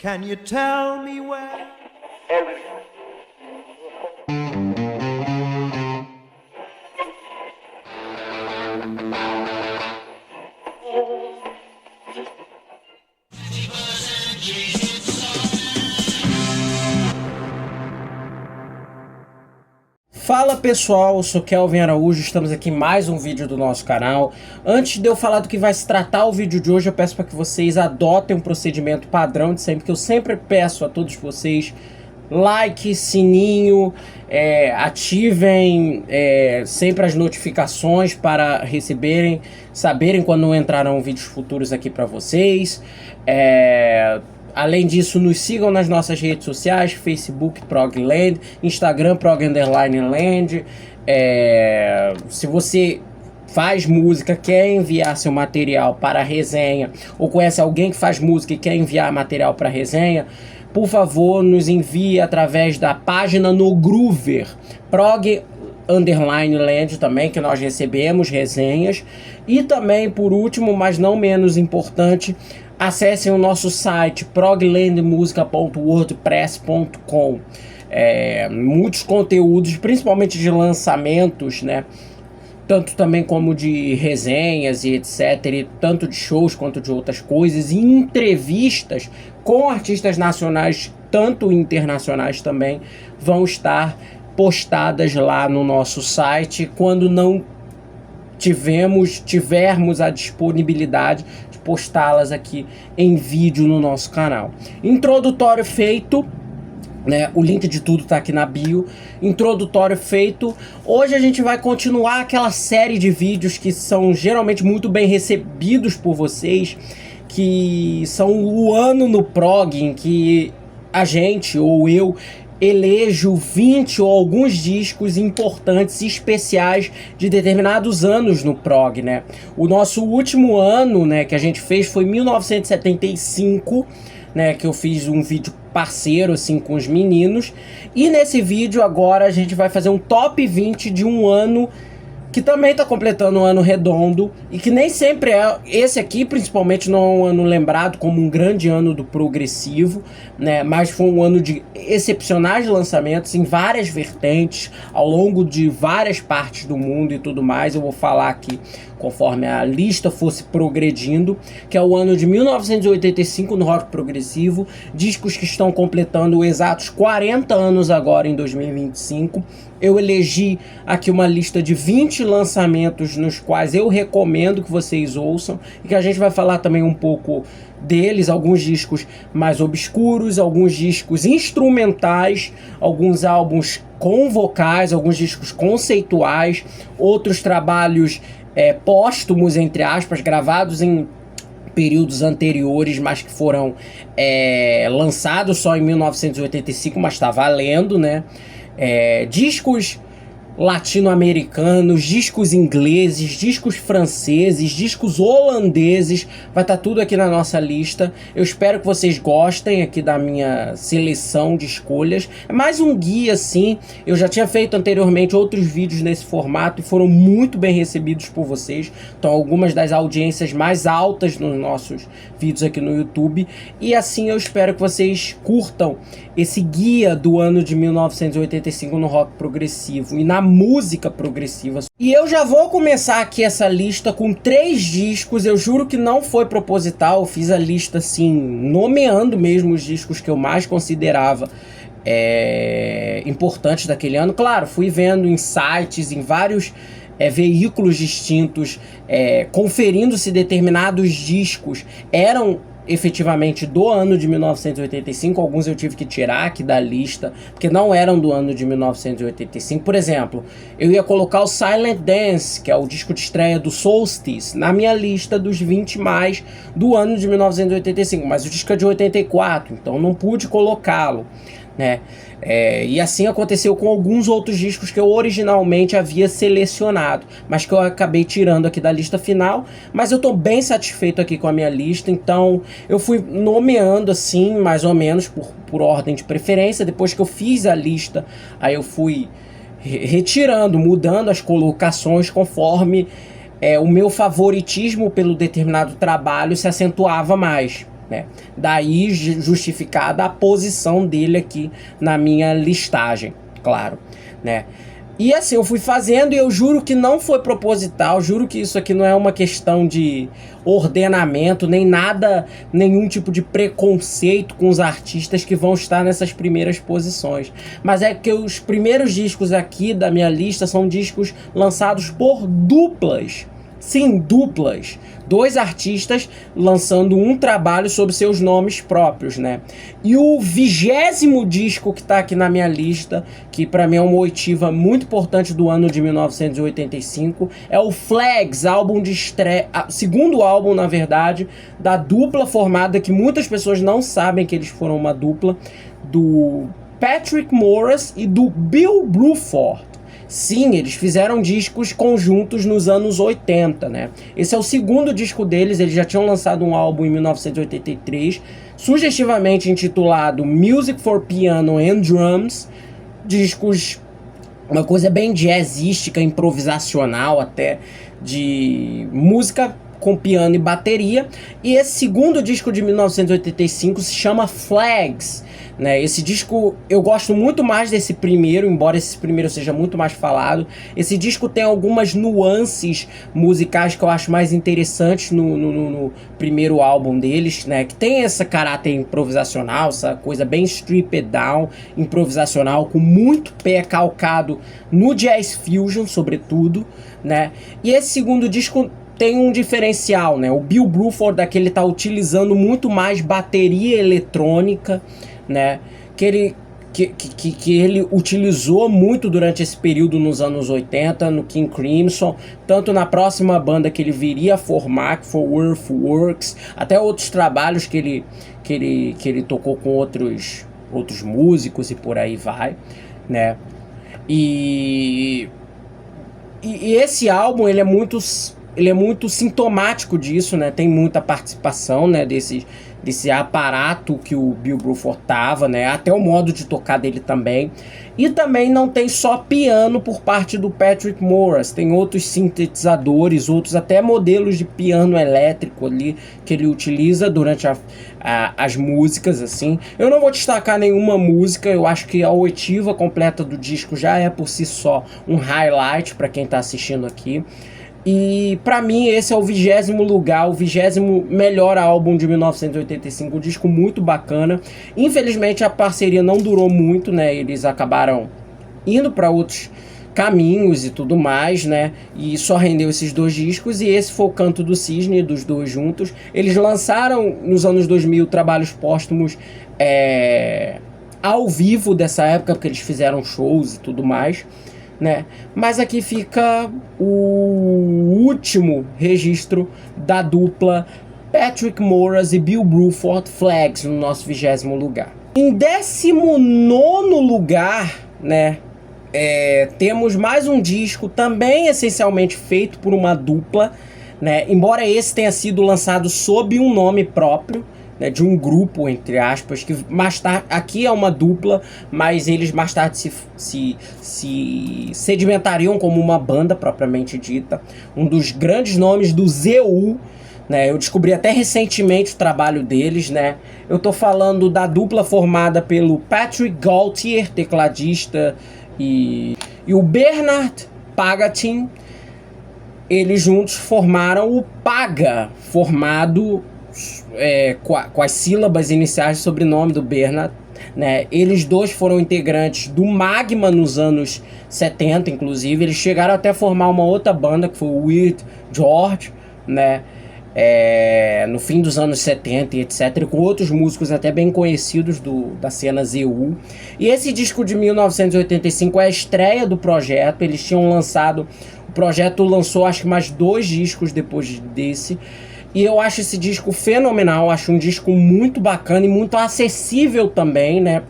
Can you tell me where? Fala pessoal, eu sou Kelvin Araújo, estamos aqui em mais um vídeo do nosso canal. Antes de eu falar do que vai se tratar o vídeo de hoje, eu peço para que vocês adotem um procedimento padrão de sempre, que eu sempre peço a todos vocês: like, sininho, ativem sempre as notificações para saberem quando entrarão vídeos futuros aqui para vocês. Além disso, nos sigam nas nossas redes sociais: Facebook Progland, Instagram Prog_Land. Se você faz música, quer enviar seu material para resenha, ou conhece alguém que faz música e quer enviar material para resenha, por favor, nos envie através da página no Groover, Prog_Land também, que nós recebemos resenhas. E também, por último, mas não menos importante, acessem o nosso site proglandmusica.wordpress.com. Muitos conteúdos, principalmente de lançamentos, né? Tanto também como de resenhas e etc, e tanto de shows quanto de outras coisas, e entrevistas com artistas nacionais, tanto internacionais também, vão estar postadas lá no nosso site quando não tivermos a disponibilidade de postá-las aqui em vídeo no nosso canal. Introdutório feito, né? O link de tudo tá aqui na bio. Introdutório feito. Hoje a gente vai continuar aquela série de vídeos que são geralmente muito bem recebidos por vocês, que são o ano no prog em que a gente, ou eu, elejo 20 ou alguns discos importantes e especiais de determinados anos no prog, né? O nosso último ano, né, que a gente fez foi 1975, né, que eu fiz um vídeo parceiro assim com os meninos. E nesse vídeo agora a gente vai fazer um top 20 de um ano que também está completando um ano redondo, e que nem sempre esse aqui principalmente não é um ano lembrado como um grande ano do progressivo, né? Mas foi um ano de excepcionais lançamentos em várias vertentes, ao longo de várias partes do mundo e tudo mais. Eu vou falar aqui conforme a lista fosse progredindo, que é o ano de 1985 no rock progressivo, discos que estão completando exatos 40 anos agora em 2025. Eu elegi aqui uma lista de 20 lançamentos nos quais eu recomendo que vocês ouçam, e que a gente vai falar também um pouco deles, alguns discos mais obscuros, alguns discos instrumentais, alguns álbuns com vocais, alguns discos conceituais, outros trabalhos póstumos, entre aspas, gravados em períodos anteriores, mas que foram lançados só em 1985, mas tá valendo, né? Discos latino-americanos, discos ingleses, discos franceses, discos holandeses, vai estar tudo aqui na nossa lista. Eu espero que vocês gostem aqui da minha seleção de escolhas. É mais um guia, assim. Eu já tinha feito anteriormente outros vídeos nesse formato e foram muito bem recebidos por vocês. Então, algumas das audiências mais altas nos nossos vídeos aqui no YouTube. E assim eu espero que vocês curtam esse guia do ano de 1985 no rock progressivo e na música progressiva. E eu já vou começar aqui essa lista com 3 discos. Eu juro que não foi proposital, eu fiz a lista assim, nomeando mesmo os discos que eu mais considerava importantes daquele ano. Claro, fui vendo em sites, em vários veículos distintos, conferindo se determinados discos eram efetivamente do ano de 1985. Alguns eu tive que tirar aqui da lista, porque não eram do ano de 1985. Por exemplo, eu ia colocar o Silent Dance, que é o disco de estreia do Solstice, na minha lista dos 20 mais do ano de 1985, mas o disco é de 84, então não pude colocá-lo, né? E assim aconteceu com alguns outros discos que eu originalmente havia selecionado, mas que eu acabei tirando aqui da lista final. Mas eu tô bem satisfeito aqui com a minha lista, então eu fui nomeando assim, mais ou menos por ordem de preferência. Depois que eu fiz a lista, aí eu fui retirando, mudando as colocações conforme o meu favoritismo pelo determinado trabalho se acentuava mais. né? Daí justificada a posição dele aqui na minha listagem, claro, né? E assim, eu fui fazendo e eu juro que não foi proposital, juro que isso aqui não é uma questão de ordenamento, nem nada, nenhum tipo de preconceito com os artistas que vão estar nessas primeiras posições. Mas é que os primeiros discos aqui da minha lista são discos lançados por duplas. Sim, duplas. 2 artistas lançando um trabalho sob seus nomes próprios, né? E o 20º disco que tá aqui na minha lista, que pra mim é uma oitiva muito importante do ano de 1985, é o Flags, álbum de estreia, segundo álbum, na verdade, da dupla formada, que muitas pessoas não sabem que eles foram uma dupla, do Patrick Morris e do Bill Bruford. Sim, eles fizeram discos conjuntos nos anos 80, né? Esse é o segundo disco deles, eles já tinham lançado um álbum em 1983, sugestivamente intitulado Music for Piano and Drums, discos, uma coisa bem jazzística, improvisacional até, de música com piano e bateria. E esse segundo disco de 1985 se chama Flags, né? Esse disco eu gosto muito mais desse primeiro, embora esse primeiro seja muito mais falado. Esse disco tem algumas nuances musicais que eu acho mais interessantes no primeiro álbum deles, né? Que tem esse caráter improvisacional, essa coisa bem stripped down, improvisacional, com muito pé calcado no jazz fusion, sobretudo, né? E esse segundo disco tem um diferencial, né? O Bill Bruford aqui, ele tá utilizando muito mais bateria eletrônica, né? Que ele utilizou muito durante esse período nos anos 80, no King Crimson, tanto na próxima banda que ele viria a formar, que foi o Earthworks, até outros trabalhos que ele tocou com outros músicos e por aí vai, né? E esse álbum, ele é muito sintomático disso, né? Tem muita participação, né, desse aparato que o Bill Bruford tava, né? Até o modo de tocar dele também. E também não tem só piano por parte do Patrick Morris, tem outros sintetizadores, outros até modelos de piano elétrico ali que ele utiliza durante as músicas, assim. Eu não vou destacar nenhuma música, eu acho que a oitiva completa do disco já é por si só um highlight para quem tá assistindo aqui. E pra mim esse é o 20º lugar, o 20º melhor álbum de 1985, um disco muito bacana. Infelizmente a parceria não durou muito, né? Eles acabaram indo para outros caminhos e tudo mais, né? E só rendeu esses 2 discos, e esse foi o Canto do Cisne, dos 2 juntos. Eles lançaram nos anos 2000 trabalhos póstumos ao vivo dessa época, porque eles fizeram shows e tudo mais, né? Mas aqui fica o último registro da dupla Patrick Morris e Bill Bruford, Flags, no nosso 20º lugar. Em 19º lugar, né, temos mais um disco também essencialmente feito por uma dupla, né? Embora esse tenha sido lançado sob um nome próprio, né, de um grupo, entre aspas, que mais tarde, aqui é uma dupla, mas eles mais tarde se sedimentariam como uma banda propriamente dita. Um dos grandes nomes do ZU, né, eu descobri até recentemente o trabalho deles, né? Eu tô falando da dupla formada pelo Patrick Gaultier, tecladista, e o Bernard Pagatin. Eles juntos formaram o Paga, formado com as sílabas iniciais do sobrenome do Bernard, né? Eles 2 foram integrantes do Magma nos anos 70, inclusive. Eles chegaram até a formar uma outra banda, que foi o Weird George, né? No fim dos anos 70 e etc, com outros músicos até bem conhecidos da cena ZU. E esse disco de 1985 é a estreia do projeto. Eles tinham lançado, o projeto lançou acho que mais 2 discos depois desse. E eu acho esse disco fenomenal, acho um disco muito bacana e muito acessível também, né?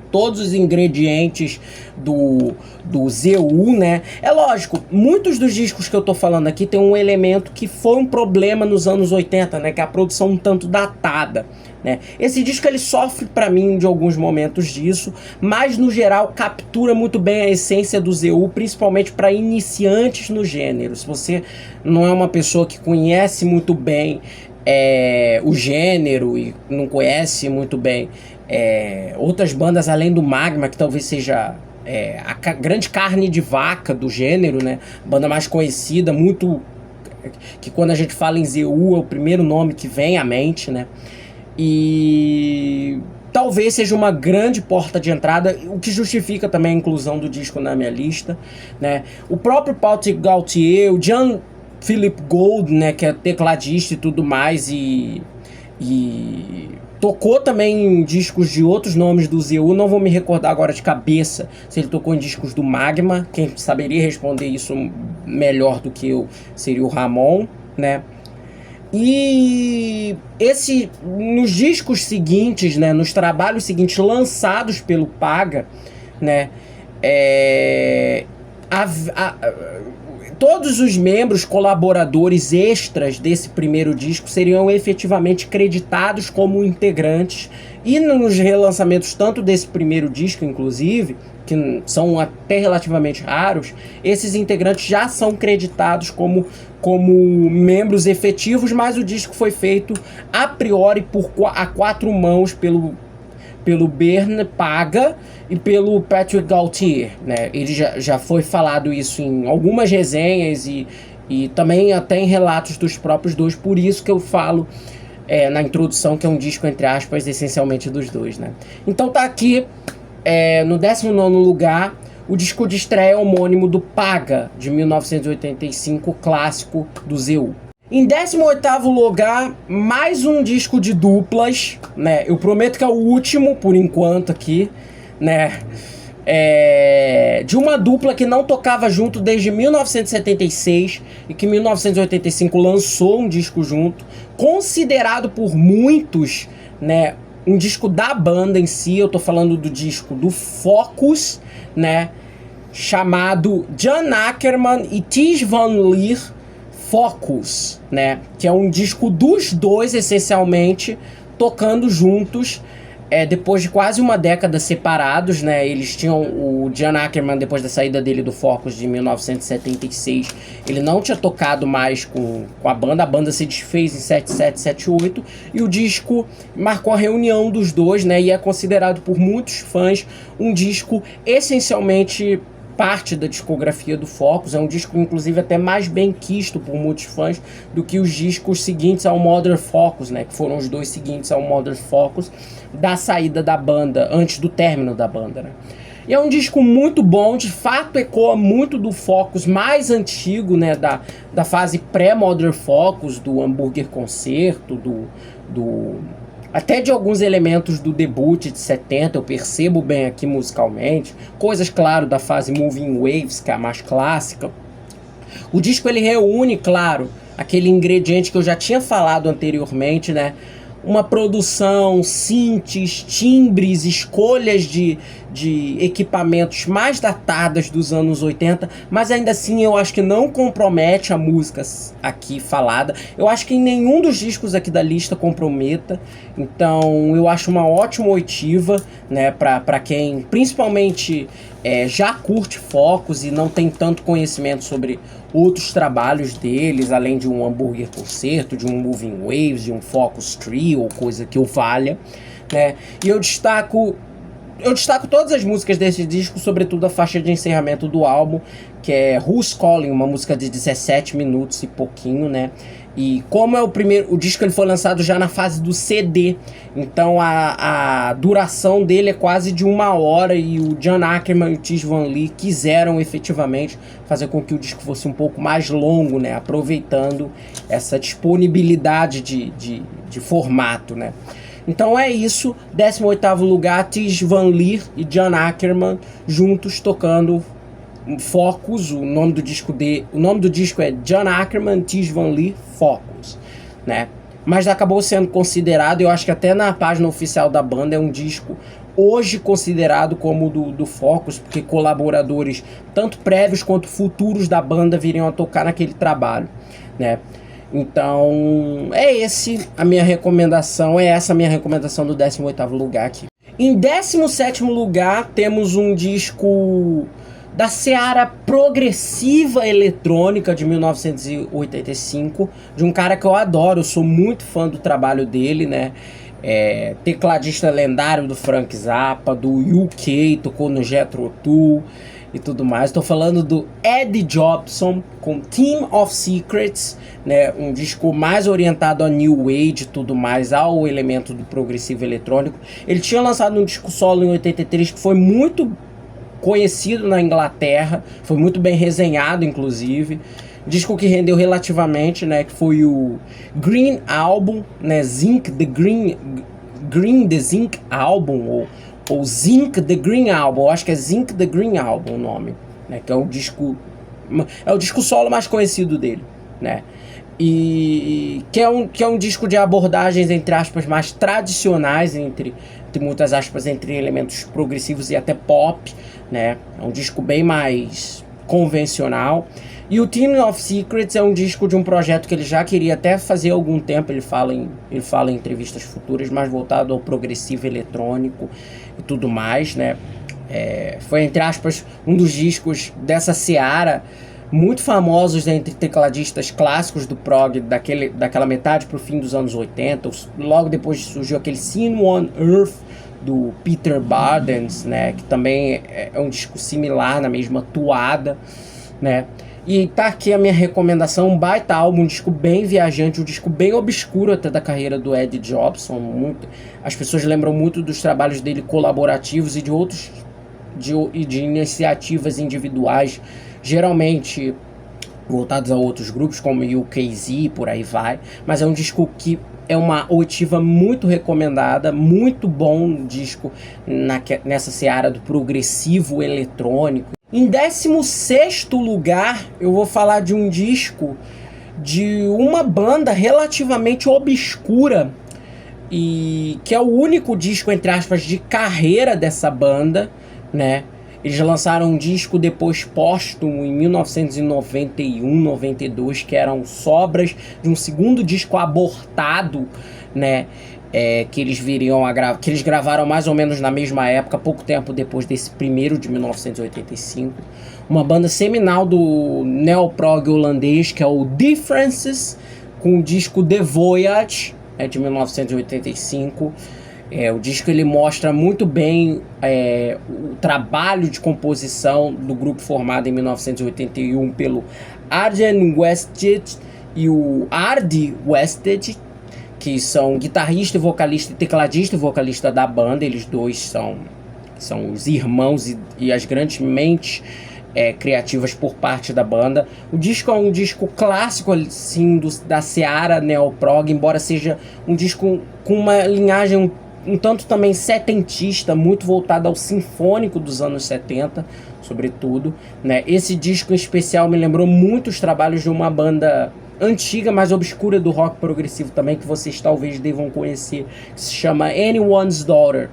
Todos os ingredientes do ZU, né? É lógico, muitos dos discos que eu tô falando aqui tem um elemento que foi um problema nos anos 80, né? Que é a produção um tanto datada, né? Esse disco ele sofre pra mim de alguns momentos disso, mas no geral captura muito bem a essência do ZU, principalmente para iniciantes no gênero. Se você não é uma pessoa que conhece muito bem o gênero e não conhece muito bem outras bandas além do Magma, que talvez seja grande carne de vaca do gênero, né? Banda mais conhecida, muito... que quando a gente fala em ZU é o primeiro nome que vem à mente, né? E talvez seja uma grande porta de entrada, o que justifica também a inclusão do disco na minha lista, né? O próprio Patrick Gaultier, o Jean-Philippe Gold, né, que é tecladista e tudo mais, e tocou também em discos de outros nomes do ZU, não vou me recordar agora de cabeça se ele tocou em discos do Magma, quem saberia responder isso melhor do que eu seria o Ramon, né? E nos discos seguintes, né, nos trabalhos seguintes lançados pelo Paga, né, todos os membros colaboradores extras desse primeiro disco seriam efetivamente creditados como integrantes, e nos relançamentos tanto desse primeiro disco, inclusive, que são até relativamente raros, esses integrantes já são creditados como membros efetivos, mas o disco foi feito a priori a quatro mãos pelo Bern Paga e pelo Patrick Gaultier, né? Ele já foi falado isso em algumas resenhas e também até em relatos dos próprios dois, por isso que eu falo na introdução que é um disco, entre aspas, essencialmente dos dois, né? Então tá aqui no 19º lugar o disco de estreia homônimo do Paga, de 1985, clássico do ZU. Em 18º lugar, mais um disco de duplas, né? Eu prometo que é o último, por enquanto, aqui, né? De uma dupla que não tocava junto desde 1976 e que em 1985 lançou um disco junto, considerado por muitos, né, um disco da banda em si. Eu tô falando do disco do Focus, né, chamado Jan Akkerman e Ties van Lier Focus, né, que é um disco dos dois essencialmente tocando juntos, depois de quase uma década separados, né? Eles tinham o Jan Akkerman, depois da saída dele do Focus de 1976, ele não tinha tocado mais com a banda se desfez em 77, 78, e o disco marcou a reunião dos dois, né? E é considerado por muitos fãs um disco essencialmente parte da discografia do Focus. É um disco, inclusive, até mais bem quisto por muitos fãs do que os discos seguintes ao Mother Focus, né? Que foram os dois seguintes ao Mother Focus, da saída da banda, antes do término da banda, né? E é um disco muito bom, de fato ecoa muito do Focus mais antigo, né? Da fase pré-Mother Focus, do Hambúrguer Concerto, até de alguns elementos do debut de 70, eu percebo bem aqui musicalmente. Coisas, claro, da fase Moving Waves, que é a mais clássica. O disco, ele reúne, claro, aquele ingrediente que eu já tinha falado anteriormente, né? Uma produção, synths, timbres, escolhas de equipamentos mais datadas dos anos 80, mas ainda assim eu acho que não compromete a música aqui falada. Eu acho que em nenhum dos discos aqui da lista comprometa, então eu acho uma ótima oitiva, né, pra quem principalmente já curte Focus e não tem tanto conhecimento sobre outros trabalhos deles, além de um Hambúrguer Concerto, de um Moving Waves, de um Focus Trio, ou coisa que o valha, né? E eu destaco todas as músicas desse disco, sobretudo a faixa de encerramento do álbum, que é Who's Calling, uma música de 17 minutos e pouquinho, né? E como é o disco, ele foi lançado já na fase do CD, então a duração dele é quase de 1 hora, e o Jan Akkerman e o Ties van Lier quiseram efetivamente fazer com que o disco fosse um pouco mais longo, né, aproveitando essa disponibilidade de formato, né. Então é isso, 18º lugar, Ties van Lier e Jan Akkerman juntos tocando Focus. O nome do disco é Jan Akkerman, Ties van Lier Focus, né? Mas acabou sendo considerado, eu acho que até na página oficial da banda, é um disco hoje considerado como do Focus, porque colaboradores tanto prévios quanto futuros da banda viriam a tocar naquele trabalho, né? Então é essa a minha recomendação do 18º lugar aqui. Em 17º lugar temos um disco da seara progressiva eletrônica de 1985, de um cara que eu adoro, eu sou muito fã do trabalho dele, né? Tecladista lendário do Frank Zappa, do UK, tocou no Jethro Tull e tudo mais. Estou falando do Eddie Jobson com Team of Secrets, né? Um disco mais orientado a New Age e tudo mais, ao elemento do progressivo eletrônico. Ele tinha lançado um disco solo em 83 que foi muito conhecido na Inglaterra, foi muito bem resenhado, inclusive. Disco que rendeu relativamente, né? Que foi o Green Album, né? Zinc the Green the Zinc Album, ou Zinc the Green Album, eu acho que é Zinc the Green Album o nome, né? Que é o disco solo mais conhecido dele, né? E que é um disco de abordagens, entre aspas, mais tradicionais, entre muitas aspas, entre elementos progressivos e até pop, né? É um disco bem mais convencional. E o Team of Secrets é um disco de um projeto que ele já queria até fazer há algum tempo, ele fala em entrevistas futuras, mais voltado ao progressivo eletrônico e tudo mais, né? Foi, entre aspas, um dos discos dessa seara muito famosos entre tecladistas clássicos do prog daquela metade para o fim dos anos 80. Logo depois surgiu aquele Scene on Earth do Peter Bardens, né, que também é um disco similar, na mesma toada, né. E tá aqui a minha recomendação, um baita álbum, um disco bem viajante, um disco bem obscuro até da carreira do Eddie Jobson. As pessoas lembram muito dos trabalhos dele colaborativos e de outros de iniciativas individuais, geralmente voltados a outros grupos como o UKZ, por aí vai. Mas é um disco que é uma oitiva muito recomendada, muito bom disco nessa seara do progressivo eletrônico. Em 16º lugar, eu vou falar de um disco de uma banda relativamente obscura, e que é o único disco, entre aspas, de carreira dessa banda, né? Eles lançaram um disco depois póstumo em 1991-92, que eram sobras de um segundo disco abortado, né? Que eles que eles gravaram mais ou menos na mesma época, pouco tempo depois desse primeiro de 1985. Uma banda seminal do neoprog holandês, que é o Differences, com o disco The Voyage, de 1985. O disco ele mostra muito bem o trabalho de composição do grupo formado em 1981 pelo Arjen Wested e o Ardy Wested, que são guitarrista, vocalista e tecladista e vocalista da banda. Eles dois são os irmãos e as grandes mentes criativas por parte da banda. O disco é um disco clássico, assim, da seara neoprog, embora seja um disco com uma linhagem um tanto também setentista, muito voltado ao sinfônico dos anos 70, sobretudo, né? Esse disco em especial me lembrou muito os trabalhos de uma banda antiga, mais obscura do rock progressivo também, que vocês talvez devam conhecer, que se chama Anyone's Daughter.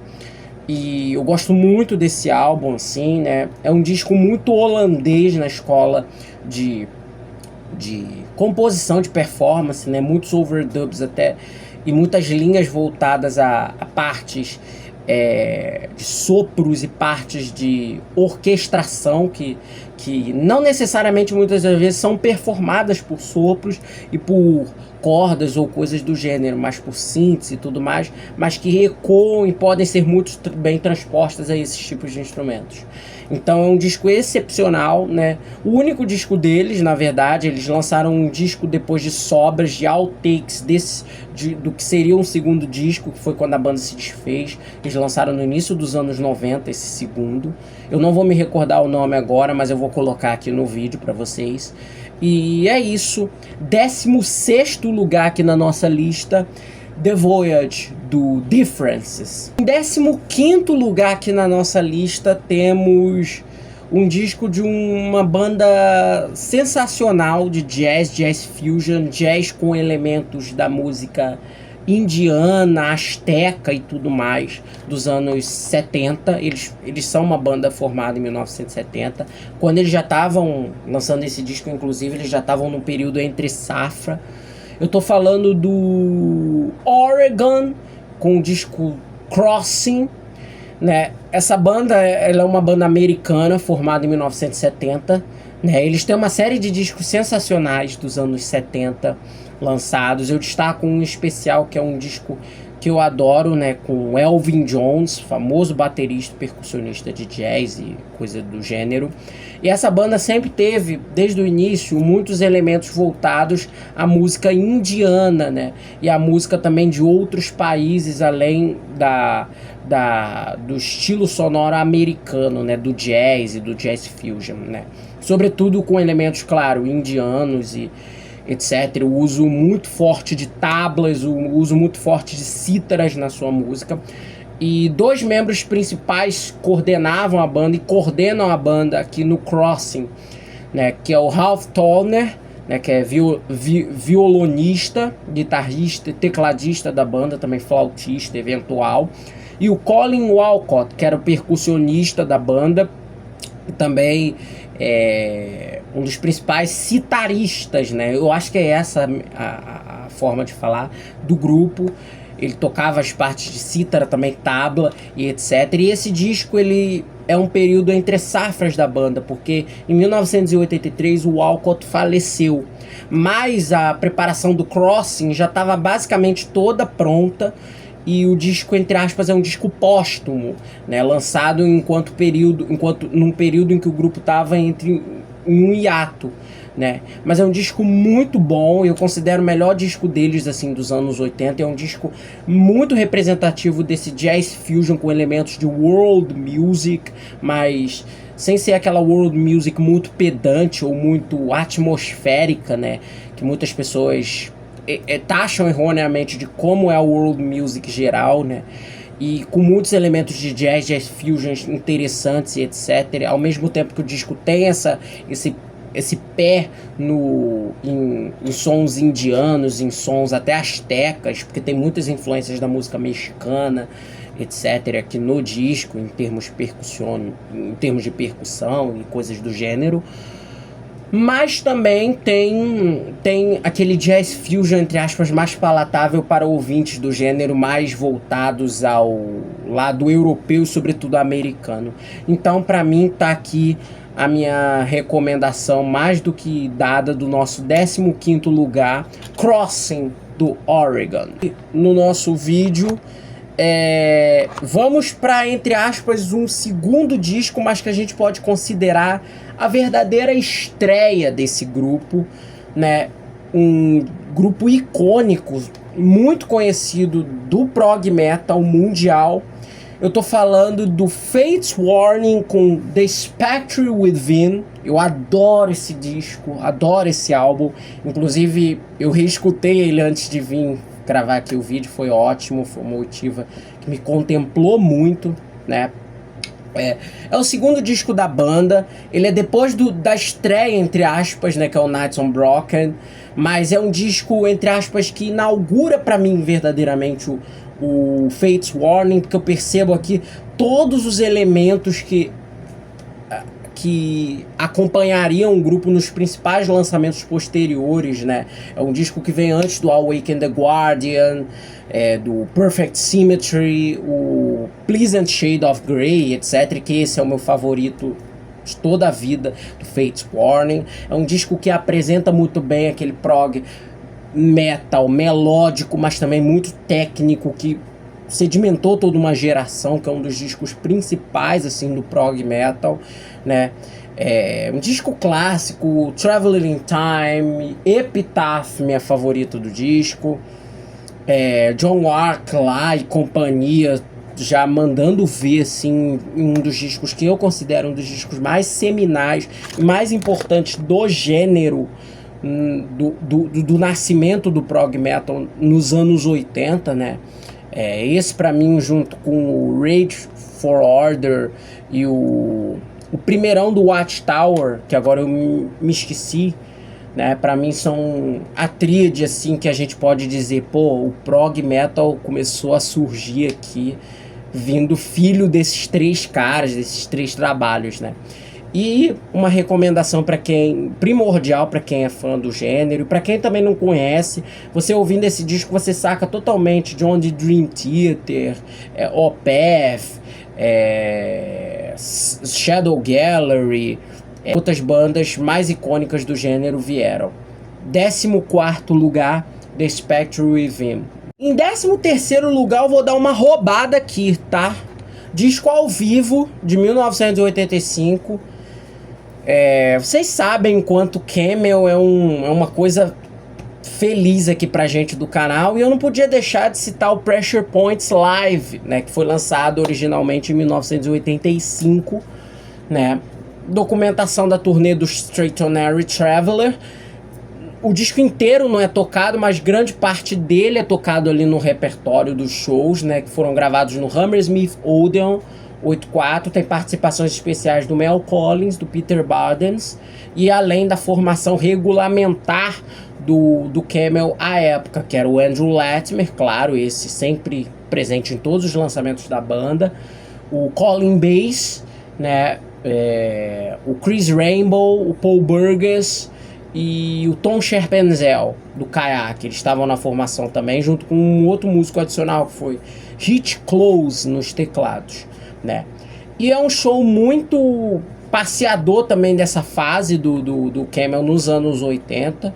E eu gosto muito desse álbum, assim, né? É um disco muito holandês na escola de composição, de performance, né? Muitos overdubs até, e muitas linhas voltadas a partes de sopros e partes de orquestração que não necessariamente muitas das vezes são performadas por sopros e por cordas ou coisas do gênero, mas por síntese e tudo mais, mas que ecoam e podem ser muito bem transpostas a esses tipos de instrumentos. Então é um disco excepcional, né? O único disco deles, na verdade, eles lançaram um disco depois de sobras, de outtakes do que seria um segundo disco, que foi quando a banda se desfez. Eles lançaram no início dos anos 90 esse segundo. Eu não vou me recordar o nome agora, mas eu vou colocar aqui no vídeo para vocês. E é isso. 16º lugar aqui na nossa lista, The Voyage, do Differences. Em 15º lugar aqui na nossa lista temos um disco de uma banda sensacional de jazz fusion, jazz com elementos da música indiana, asteca e tudo mais, dos anos 70. Eles são uma banda formada em 1970. Quando eles já estavam lançando esse disco, inclusive, eles já estavam no período entre safra. Eu tô falando do Oregon, com o disco Crossing, né? Essa banda, ela é uma banda americana formada em 1970, né? Eles têm uma série de discos sensacionais dos anos 70 lançados. Eu destaco um especial que é um disco que eu adoro, né, com Elvin Jones, famoso baterista e percussionista de jazz e coisa do gênero. E essa banda sempre teve, desde o início, muitos elementos voltados à música indiana, né, e à música também de outros países, além do estilo sonoro americano, né, do jazz e do jazz fusion, né, sobretudo com elementos, claro, indianos e etc. O uso muito forte de tablas, o uso muito forte de cítaras na sua música. E dois membros principais coordenavam a banda e coordenam a banda aqui no Crossing, né, que é o Ralph Tolner, né, que é violonista, guitarrista e tecladista da banda, também flautista eventual, e o Colin Walcott, que era o percussionista da banda, e também um dos principais citaristas, né? Eu acho que é essa a forma de falar do grupo. Ele tocava as partes de cítara, também tabla e etc. E esse disco, ele é um período entre safras da banda, porque em 1983 o Walcott faleceu, mas a preparação do Crossing já estava basicamente toda pronta. E o disco, entre aspas, é um disco póstumo, né, lançado num período em que o grupo estava em um hiato, né? Mas é um disco muito bom, eu considero o melhor disco deles, assim, dos anos 80. É um disco muito representativo desse jazz fusion com elementos de world music, mas sem ser aquela world music muito pedante ou muito atmosférica, né, que muitas pessoas taxam erroneamente de como é a world music geral, né? E com muitos elementos de jazz fusion interessantes e etc. Ao mesmo tempo que o disco tem esse pé em sons indianos, em sons até astecas, porque tem muitas influências da música mexicana, etc. aqui no disco, em termos de percussão e coisas do gênero. Mas também tem aquele jazz fusion, entre aspas, mais palatável para ouvintes do gênero, mais voltados ao lado europeu e sobretudo americano. Então, para mim, tá aqui a minha recomendação mais do que dada do nosso 15º lugar, Crossing, do Oregon. No nosso vídeo, vamos para, entre aspas, um segundo disco, mas que a gente pode considerar a verdadeira estreia desse grupo, né? Um grupo icônico, muito conhecido do prog metal mundial. Eu tô falando do Fates Warning com The Spectre Within. Eu adoro esse disco, adoro esse álbum. Inclusive, eu reescutei ele antes de vir gravar aqui o vídeo, foi ótimo, foi uma oitiva que me contemplou muito, né? É o segundo disco da banda, ele é depois da estreia, entre aspas, né, que é o Nights Unbroken, mas é um disco, entre aspas, que inaugura pra mim verdadeiramente o Fates Warning, porque eu percebo aqui todos os elementos que acompanhariam o grupo nos principais lançamentos posteriores, né? É um disco que vem antes do Awaken the Guardian, do Perfect Symmetry, o Pleasant Shade of Grey, etc. Que esse é o meu favorito de toda a vida, do Fates Warning. É um disco que apresenta muito bem aquele prog metal melódico, mas também muito técnico, que sedimentou toda uma geração, que é um dos discos principais, assim, do prog metal, né? Um disco clássico, Traveling in Time, Epitaph, minha favorita do disco, John Wark lá e companhia, já mandando ver, assim, um dos discos que eu considero um dos discos mais seminais e mais importantes do gênero, do nascimento do prog metal nos anos 80, né? Esse pra mim, junto com o Rage for Order e o primeirão do Watchtower, que agora eu me esqueci, né? Pra mim são a tríade, assim, que a gente pode dizer, pô, o prog metal começou a surgir aqui, vindo filho desses três caras, desses três trabalhos, né? E uma recomendação primordial para quem é fã do gênero, para quem também não conhece, você ouvindo esse disco, você saca totalmente John the Dream Theater, Opeth, Shadow Gallery, outras bandas mais icônicas do gênero vieram. 14º lugar, The Spectre Within. Em 13º lugar eu vou dar uma roubada aqui, tá? Disco ao vivo, de 1985. Vocês sabem quanto Camel é uma coisa feliz aqui pra gente do canal, e eu não podia deixar de citar o Pressure Points Live, né, que foi lançado originalmente em 1985, né? Documentação da turnê do Straightaway Traveler. O disco inteiro não é tocado, mas grande parte dele é tocado ali no repertório dos shows, né, que foram gravados no Hammersmith Odeon 84. Tem participações especiais do Mel Collins, do Peter Bardens, e além da formação regulamentar do Camel à época, que era o Andrew Latimer, claro, esse sempre presente em todos os lançamentos da banda, o Colin Bass, né, o Chris Rainbow, o Paul Burgess e o Tom Scherpenzel, do Kayak. Eles estavam na formação também, junto com um outro músico adicional, que foi Hitch Close nos teclados, né? E é um show muito passeador também dessa fase do Camel nos anos 80.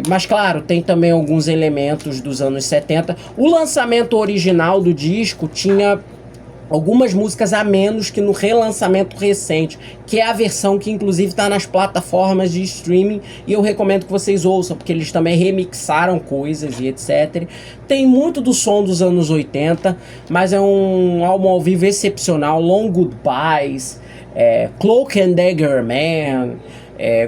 Mas claro, tem também alguns elementos dos anos 70. O lançamento original do disco tinha algumas músicas a menos que no relançamento recente, que é a versão que inclusive está nas plataformas de streaming, e eu recomendo que vocês ouçam, porque eles também remixaram coisas e etc. Tem muito do som dos anos 80, mas é um álbum ao vivo excepcional. Long Goodbyes, Cloak and Dagger Man.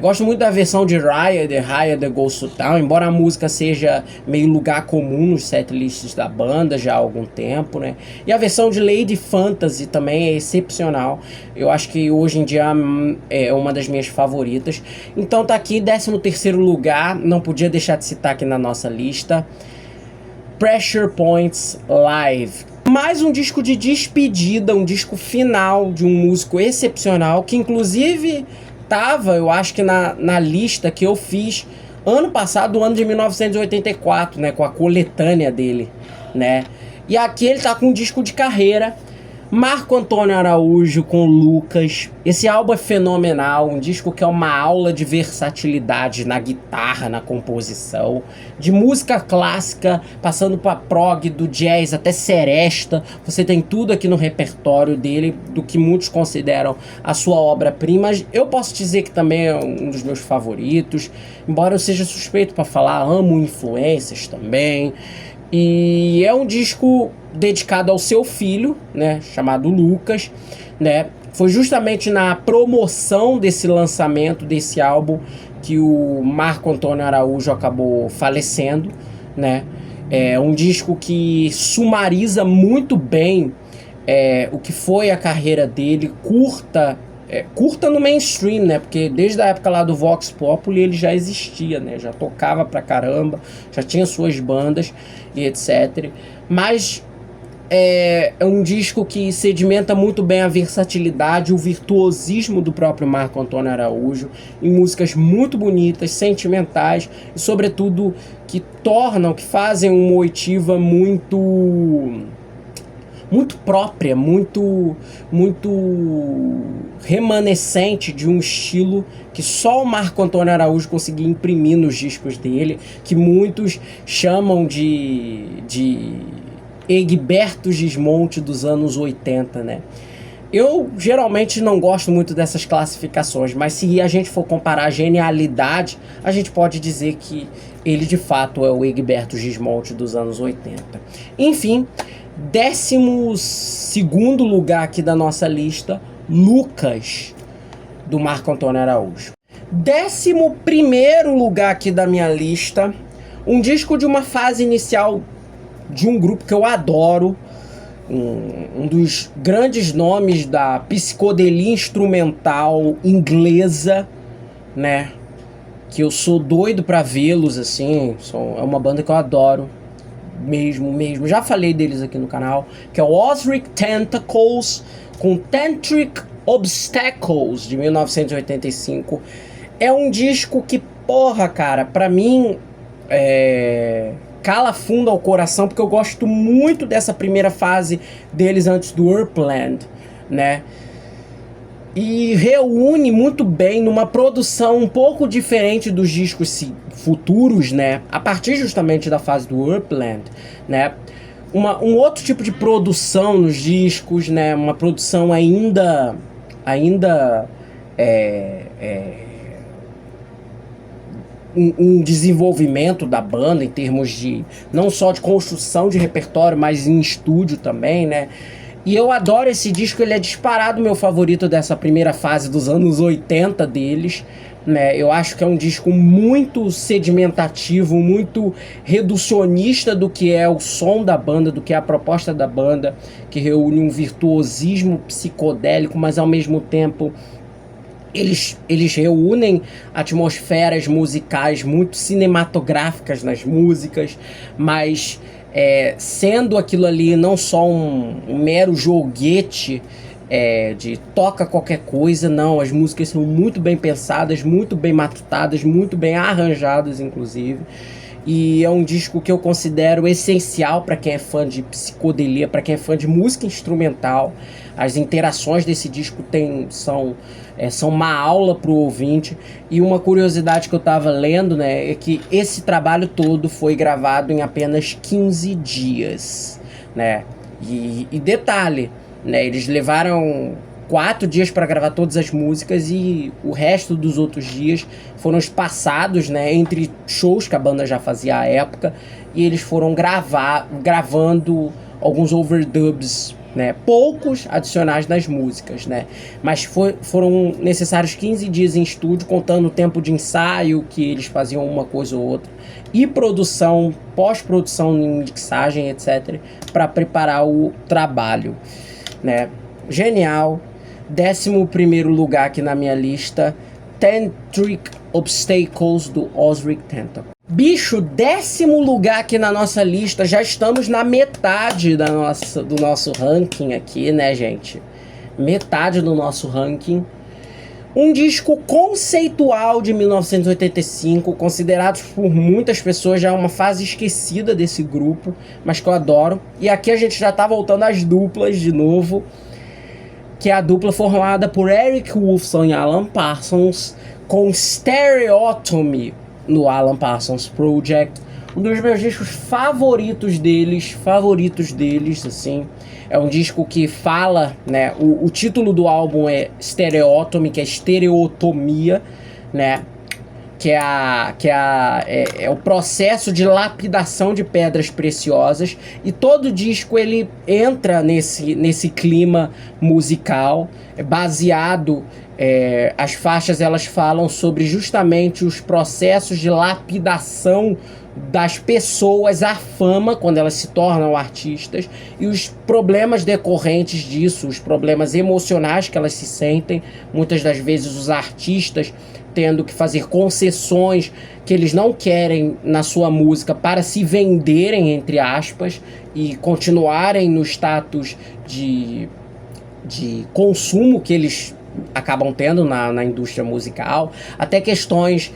Gosto muito da versão de Raya, The Raya, The Ghost of Town, embora a música seja meio lugar comum nos setlists da banda já há algum tempo, né? E a versão de Lady Fantasy também é excepcional. Eu acho que hoje em dia é uma das minhas favoritas. Então tá aqui, 13º lugar, não podia deixar de citar aqui na nossa lista, Pressure Points Live. Mais um disco de despedida, um disco final de um músico excepcional, que inclusive tava, eu acho que na lista que eu fiz ano passado, o ano de 1984, né, com a coletânea dele, né? E aqui ele tá com um disco de carreira, Marco Antônio Araújo com Lucas. Esse álbum é fenomenal, um disco que é uma aula de versatilidade na guitarra, na composição, de música clássica, passando para prog, do jazz até seresta. Você tem tudo aqui no repertório dele, do que muitos consideram a sua obra-prima. Eu posso dizer que também é um dos meus favoritos, embora eu seja suspeito para falar, amo influências também. E é um disco dedicado ao seu filho, né, chamado Lucas, né? Foi justamente na promoção desse lançamento desse álbum que o Marco Antônio Araújo acabou falecendo, né? É um disco que sumariza muito bem o que foi a carreira dele, curta no mainstream, né? Porque desde a época lá do Vox Populi ele já existia, né? Já tocava pra caramba, já tinha suas bandas e etc. Mas é um disco que sedimenta muito bem a versatilidade, o virtuosismo do próprio Marco Antônio Araújo, em músicas muito bonitas, sentimentais e sobretudo que fazem uma oitiva muito própria, muito remanescente de um estilo que só o Marco Antônio Araújo conseguia imprimir nos discos dele, que muitos chamam de Egberto Gismonti dos anos 80, né? Eu geralmente não gosto muito dessas classificações, mas se a gente for comparar a genialidade, a gente pode dizer que ele de fato é o Egberto Gismonti dos anos 80. Enfim, 12º lugar aqui da nossa lista, Lucas, do Marco Antônio Araújo. 11º lugar aqui da minha lista, um disco de uma fase inicial de um grupo que eu adoro, um dos grandes nomes da psicodelia instrumental inglesa, né? Que eu sou doido pra vê-los, assim, é uma banda que eu adoro. Mesmo, já falei deles aqui no canal, que é o Ozric Tentacles com Tantric Obstacles de 1985. É um disco que, porra, cara, pra mim cala fundo ao coração, porque eu gosto muito dessa primeira fase deles antes do Earthland, né? E reúne muito bem numa produção um pouco diferente dos discos futuros, né? A partir justamente da fase do Earthland, né? Um outro tipo de produção nos discos, né? Uma produção ainda um desenvolvimento da banda em termos de não só de construção de repertório, mas em estúdio também, né? E eu adoro esse disco, ele é disparado meu favorito dessa primeira fase dos anos 80 deles, né? Eu acho que é um disco muito sedimentativo, muito reducionista do que é o som da banda, do que é a proposta da banda, que reúne um virtuosismo psicodélico, mas ao mesmo tempo eles reúnem atmosferas musicais muito cinematográficas nas músicas, mas sendo aquilo ali não só um mero joguete de toca qualquer coisa, não, as músicas são muito bem pensadas, muito bem matutadas, muito bem arranjadas, inclusive. E é um disco que eu considero essencial para quem é fã de psicodelia, para quem é fã de música instrumental. As interações desse disco são uma aula para o ouvinte. E uma curiosidade que eu estava lendo, né, é que esse trabalho todo foi gravado em apenas 15 dias. Né? E detalhe, né, eles levaram 4 dias para gravar todas as músicas e o resto dos outros dias foram espaçados, né, entre shows que a banda já fazia à época, e eles foram gravando alguns overdubs, né, poucos adicionais nas músicas, né, mas foram necessários 15 dias em estúdio, contando o tempo de ensaio, que eles faziam uma coisa ou outra, e produção, pós-produção, mixagem, etc., para preparar o trabalho, né. Genial. 11º lugar aqui na minha lista, Tantric Obstacles, do Ozric Tentacle. Bicho, 10º lugar aqui na nossa lista, já estamos na metade do nosso ranking aqui, né, gente? Metade do nosso ranking. Um disco conceitual de 1985, considerado por muitas pessoas já uma fase esquecida desse grupo, mas que eu adoro. E aqui a gente já tá voltando às duplas de novo, que é a dupla formada por Eric Woolfson e Alan Parsons, com Stereotomy no Alan Parsons Project. Um dos meus discos favoritos deles, assim. É um disco que fala, né, o título do álbum é Stereotomy, que é estereotomia, né, que é o processo de lapidação de pedras preciosas, e todo disco ele entra nesse clima musical, baseado, as faixas elas falam sobre justamente os processos de lapidação das pessoas à fama quando elas se tornam artistas, e os problemas decorrentes disso, os problemas emocionais que elas se sentem, muitas das vezes os artistas tendo que fazer concessões que eles não querem na sua música para se venderem, entre aspas, e continuarem no status de consumo que eles acabam tendo na indústria musical, até questões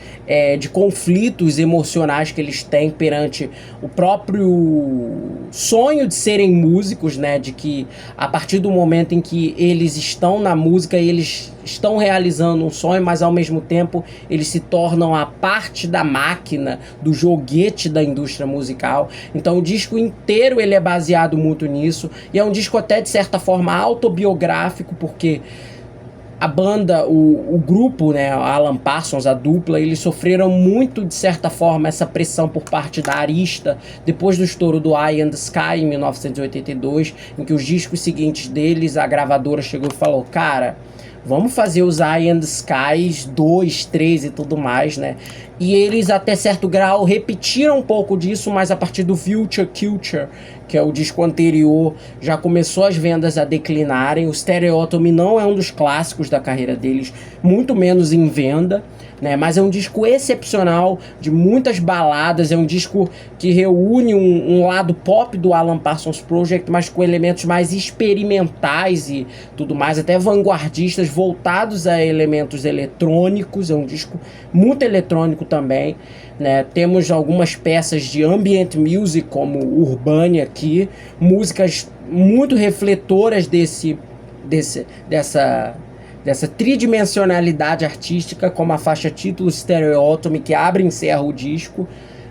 de conflitos emocionais que eles têm perante o próprio sonho de serem músicos, né, de que a partir do momento em que eles estão na música, eles estão realizando um sonho, mas ao mesmo tempo eles se tornam a parte da máquina, do joguete da indústria musical. Então o disco inteiro ele é baseado muito nisso, e é um disco até de certa forma autobiográfico, porque a banda, o grupo, né, Alan Parsons, a dupla, eles sofreram muito, de certa forma, essa pressão por parte da Arista, depois do estouro do Eye and the Sky, em 1982, em que os discos seguintes deles, a gravadora chegou e falou, cara, vamos fazer os Eye and the Skies 2, 3 e tudo mais, né? E eles, até certo grau, repetiram um pouco disso, mas a partir do Future Culture, que é o disco anterior, já começou as vendas a declinarem. O Stereotomy não é um dos clássicos da carreira deles, muito menos em venda, né? Mas é um disco excepcional, de muitas baladas, é um disco que reúne um lado pop do Alan Parsons Project, mas com elementos mais experimentais e tudo mais, até vanguardistas, voltados a elementos eletrônicos, é um disco muito eletrônico também, né? Temos algumas peças de ambient music, como Urbania aqui, músicas muito refletoras dessa tridimensionalidade artística, como a faixa título Stereotomy, que abre e encerra o disco,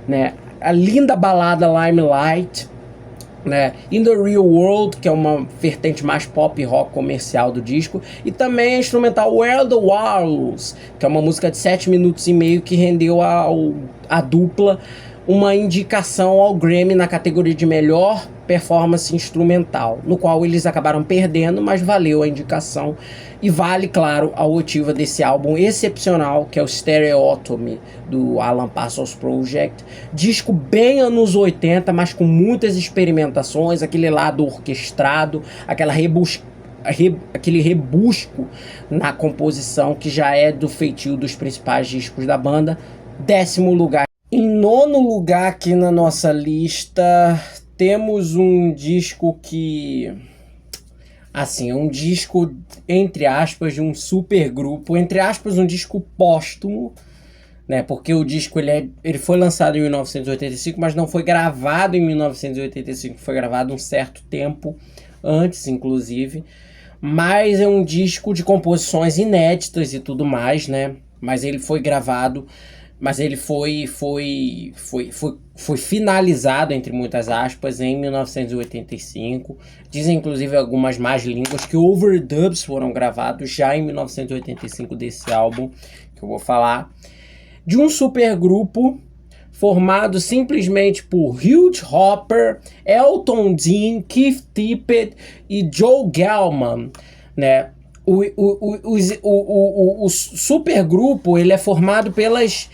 né? A linda balada Limelight, né? In the Real World, que é uma vertente mais pop rock comercial do disco, e também a instrumental Where the Walls, que é uma música de 7 minutos e meio que rendeu a dupla uma indicação ao Grammy na categoria de melhor performance instrumental, no qual eles acabaram perdendo, mas valeu a indicação e vale, claro, a oitiva desse álbum excepcional, que é o Stereotomy, do Alan Parsons Project. Disco bem anos 80, mas com muitas experimentações, aquele lado orquestrado, aquele rebusco na composição que já é do feitio dos principais discos da banda. 10º lugar. Em 9º lugar aqui na nossa lista, temos um disco que... assim, um disco, entre aspas, de um supergrupo, entre aspas, um disco póstumo, né? Porque o disco ele foi lançado em 1985, mas não foi gravado em 1985, foi gravado um certo tempo antes, inclusive. Mas é um disco de composições inéditas e tudo mais, né? Mas ele foi gravado... mas ele foi finalizado, entre muitas aspas, em 1985. Dizem, inclusive, algumas más línguas que overdubs foram gravados já em 1985 desse álbum, que eu vou falar. De um supergrupo formado simplesmente por Hugh Hopper, Elton Dean, Keith Tippett e Joe Gelman, né? O supergrupo ele é formado pelos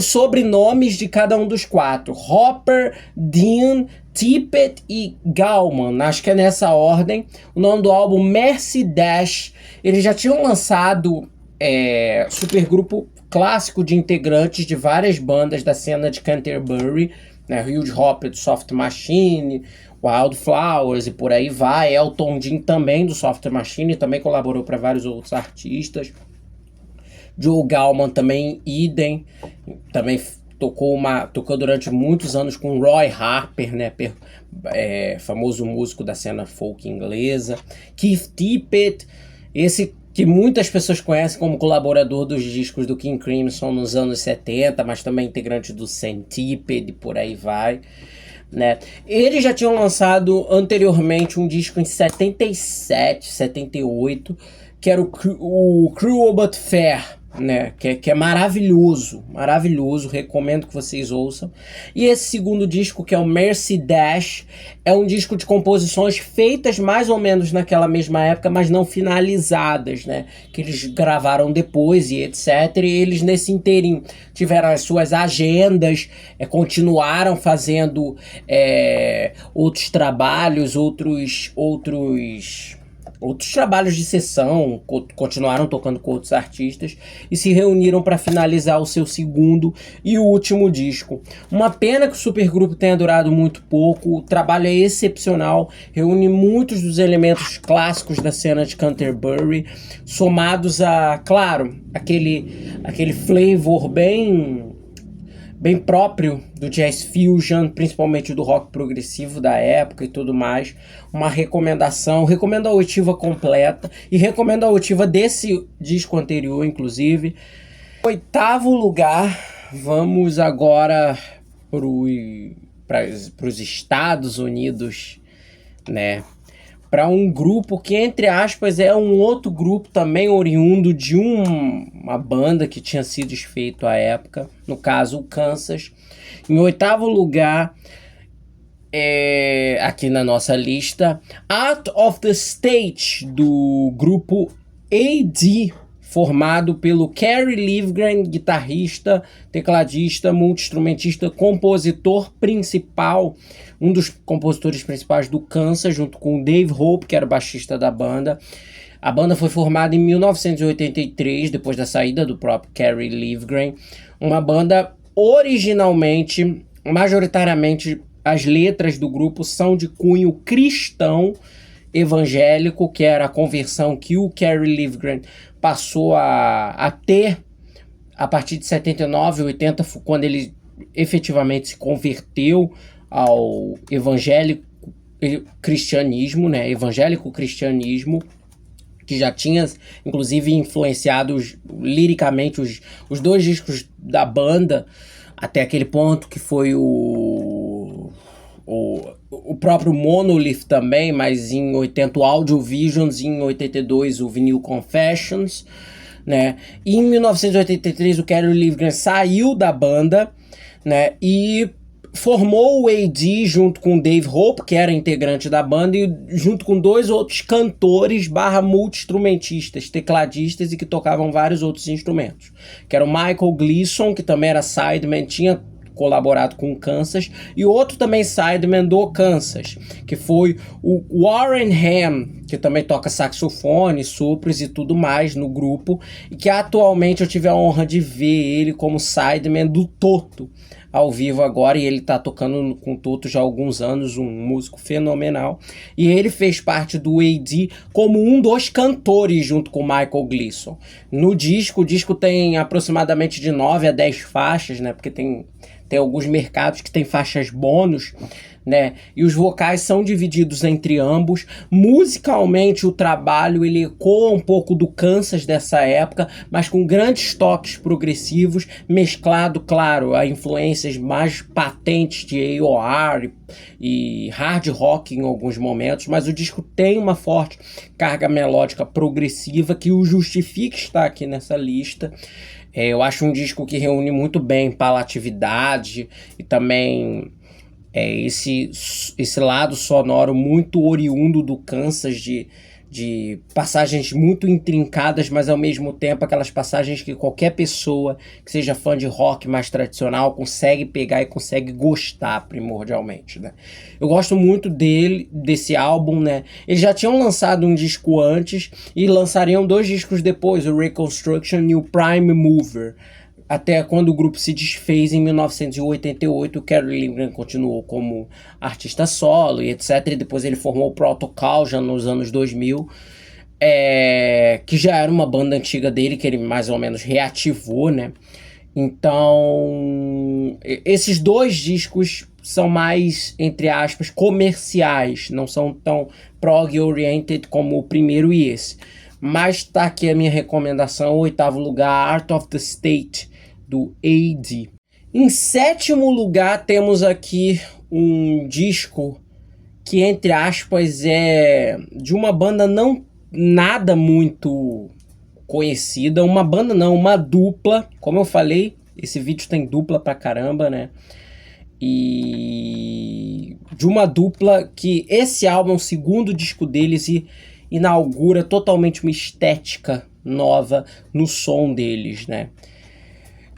sobrenomes de cada um dos 4. Hopper, Dean, Tippett e Gallman. Acho que é nessa ordem. O nome do álbum Mercy Dash. Eles já tinham lançado supergrupo clássico de integrantes de várias bandas da cena de Canterbury, né? Hugh Hopper do Soft Machine, Wildflowers e por aí vai. Elton Dean também do Soft Machine, também colaborou para vários outros artistas. Joe Gelman também, idem, também tocou durante muitos anos com Roy Harper, né, famoso músico da cena folk inglesa. Keith Tippett, esse que muitas pessoas conhecem como colaborador dos discos do King Crimson nos anos 70, mas também integrante do Centipede e por aí vai, né. Eles já tinham lançado anteriormente um disco em 77, 78, que era o Cruel But Fair, né, que é maravilhoso, recomendo que vocês ouçam. E esse segundo disco, que é o Mercy Dash, é um disco de composições feitas mais ou menos naquela mesma época, mas não finalizadas, né, que eles gravaram depois e etc. E eles nesse inteirinho tiveram as suas agendas, continuaram fazendo outros trabalhos, outros trabalhos de sessão, continuaram tocando com outros artistas e se reuniram para finalizar o seu segundo e último disco. Uma pena que o supergrupo tenha durado muito pouco, o trabalho é excepcional, reúne muitos dos elementos clássicos da cena de Canterbury, somados a, claro, aquele flavor bem próprio do jazz fusion, principalmente do rock progressivo da época e tudo mais. Uma recomendação, recomendo a oitiva completa e recomendo a oitiva desse disco anterior, inclusive. 8º lugar, vamos agora para os Estados Unidos, né? Para um grupo que, entre aspas, é um outro grupo também oriundo de uma banda que tinha sido desfeito à época, no caso o Kansas. Em 8º lugar, aqui na nossa lista, Out of the Stage, do grupo AD, formado pelo Kerry Livgren, guitarrista, tecladista, multi-instrumentista, compositor principal, um dos compositores principais do Kansas, junto com o Dave Hope, que era o baixista da banda. A banda foi formada em 1983, depois da saída do próprio Kerry Livgren. Uma banda majoritariamente, as letras do grupo são de cunho cristão, evangélico, que era a conversão que o Kerry Livgren passou a ter a partir de 79, 80, quando ele efetivamente se converteu ao evangélico cristianismo, né? Evangélico cristianismo, que já tinha, inclusive, influenciado liricamente os dois discos da banda, até aquele ponto que foi o próprio Monolith também, mas em 80 o Audio Visions, e em 82 o Vinyl Confessions, né? E em 1983 o Kerry Livgren saiu da banda, né? E formou o AD junto com o Dave Hope, que era integrante da banda, e junto com dois outros cantores / multi-instrumentistas, tecladistas e que tocavam vários outros instrumentos, que era o Michael Gleason, que também era sideman, tinha colaborado com o Kansas, e outro também sideman do Kansas, que foi o Warren Ham, que também toca saxofone, sopros e tudo mais no grupo, e que atualmente eu tive a honra de ver ele como sideman do Toto ao vivo agora, e ele tá tocando com o Toto já há alguns anos, um músico fenomenal, e ele fez parte do AD como um dos cantores junto com o Michael Gleason. No disco, o disco tem aproximadamente de 9 a 10 faixas, né, porque tem alguns mercados que tem faixas bônus, né? E os vocais são divididos entre ambos. Musicalmente, o trabalho ele ecoa um pouco do Kansas dessa época, mas com grandes toques progressivos, mesclado, claro, a influências mais patentes de AOR e hard rock em alguns momentos, mas o disco tem uma forte carga melódica progressiva que o justifica estar aqui nessa lista. Eu acho um disco que reúne muito bem palatividade e também esse lado sonoro muito oriundo do Kansas, de passagens muito intrincadas, mas ao mesmo tempo aquelas passagens que qualquer pessoa que seja fã de rock mais tradicional consegue pegar e consegue gostar primordialmente, né? Eu gosto muito desse álbum, né? Eles já tinham lançado um disco antes e lançariam 2 discos depois, o Reconstruction e o Prime Mover. Até quando o grupo se desfez em 1988, o Kerry Livgren continuou como artista solo e etc. E depois ele formou o Protocol já nos anos 2000, que já era uma banda antiga dele, que ele mais ou menos reativou, né? Então, esses 2 discos são mais, entre aspas, comerciais, não são tão prog-oriented como o primeiro e esse. Mas tá aqui a minha recomendação, 8º lugar, Art of the State, do AD. Em 7º lugar, temos aqui um disco que, entre aspas, é de uma banda não nada muito conhecida. Uma banda não, uma dupla. Como eu falei, esse vídeo tem dupla pra caramba, né? E de uma dupla que esse álbum é o 2º disco deles e inaugura totalmente uma estética nova no som deles, né?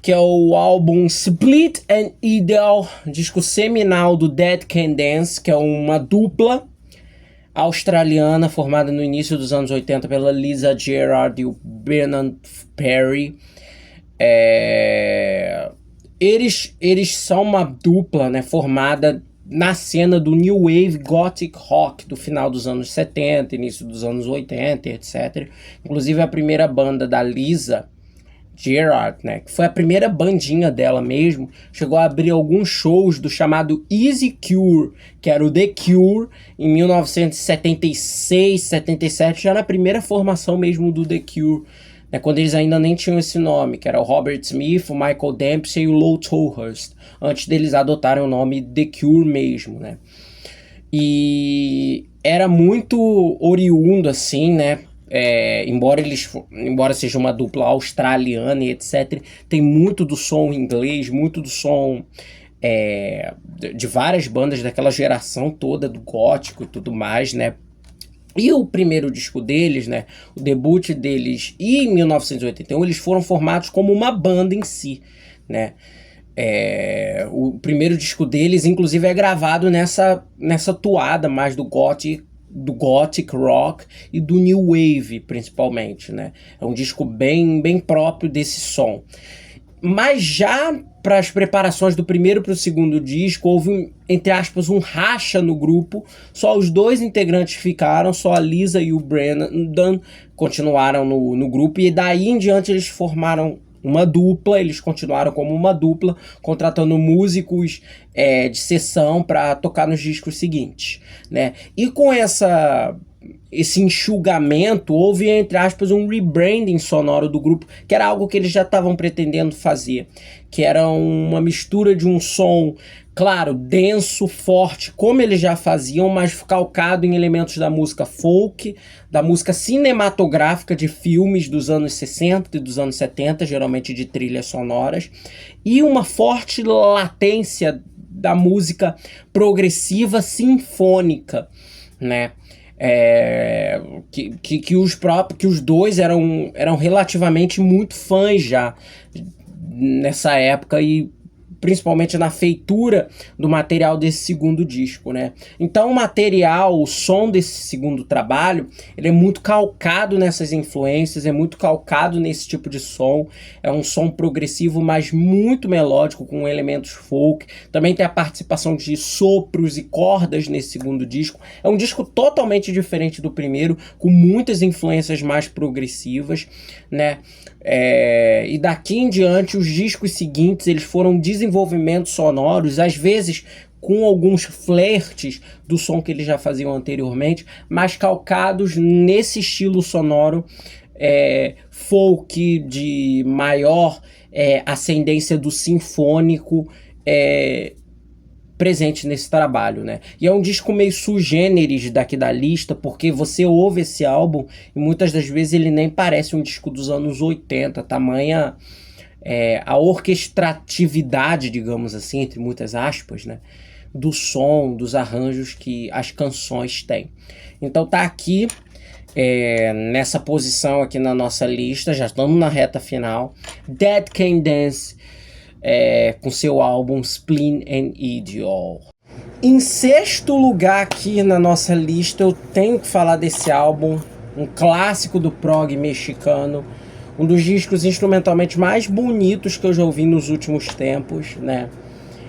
Que é o álbum Split and Idle, disco seminal do Dead Can Dance, que é uma dupla australiana formada no início dos anos 80 pela Lisa Gerrard e o Brennan Perry. Eles são uma dupla, né, formada na cena do New Wave Gothic Rock do final dos anos 70, início dos anos 80, etc. Inclusive a primeira banda da Lisa Gerrard, né, que foi a primeira bandinha dela mesmo, chegou a abrir alguns shows do chamado Easy Cure, que era o The Cure, em 1976, 77, já na primeira formação mesmo do The Cure, né, quando eles ainda nem tinham esse nome, que era o Robert Smith, o Michael Dempsey e o Lou Tolhurst, antes deles adotarem o nome The Cure mesmo, né. E era muito oriundo, assim, né, embora seja uma dupla australiana e etc, tem muito do som inglês, muito do som de várias bandas daquela geração toda do gótico e tudo mais, né? E o primeiro disco deles, né, o debut deles, e em 1981 eles foram formados como uma banda em si, né? O primeiro disco deles, inclusive, é gravado nessa toada mais do Gothic Rock e do New Wave, principalmente, né? É um disco bem próprio desse som. Mas já para as preparações do primeiro para o segundo disco, houve, entre aspas, um racha no grupo. Só os dois integrantes ficaram, só a Lisa e o Brendan continuaram no grupo, e daí em diante eles formaram uma dupla, eles continuaram como uma dupla, contratando músicos de sessão para tocar nos discos seguintes, né? E com esse enxugamento, houve, entre aspas, um rebranding sonoro do grupo, que era algo que eles já estavam pretendendo fazer, que era uma mistura de um som, claro, denso, forte, como eles já faziam, mas calcado em elementos da música folk, da música cinematográfica de filmes dos anos 60 e dos anos 70, geralmente de trilhas sonoras, e uma forte latência da música progressiva sinfônica, né? Que os dois eram relativamente muito fãs já nessa época, e principalmente na feitura do material desse segundo disco, né? Então o som desse segundo trabalho, ele é muito calcado nessas influências, é muito calcado nesse tipo de som, é um som progressivo, mas muito melódico, com elementos folk, também tem a participação de sopros e cordas nesse segundo disco, é um disco totalmente diferente do primeiro, com muitas influências mais progressivas, né? E daqui em diante, os discos seguintes, eles foram desenvolvimentos sonoros, às vezes com alguns flertes do som que eles já faziam anteriormente, mas calcados nesse estilo sonoro folk, de maior ascendência do sinfônico, presente nesse trabalho, né? E é um disco meio sui generis daqui da lista, porque você ouve esse álbum e muitas das vezes ele nem parece um disco dos anos 80, tamanha a orquestratividade, digamos assim, entre muitas aspas, né? Do som, dos arranjos que as canções têm. Então tá aqui, nessa posição aqui na nossa lista, já estamos na reta final, Dead Can Dance, com seu álbum Spleen and Ideal. Em sexto lugar aqui na nossa lista, eu tenho que falar desse álbum, um clássico do prog mexicano, um dos discos instrumentalmente mais bonitos que eu já ouvi nos últimos tempos, né?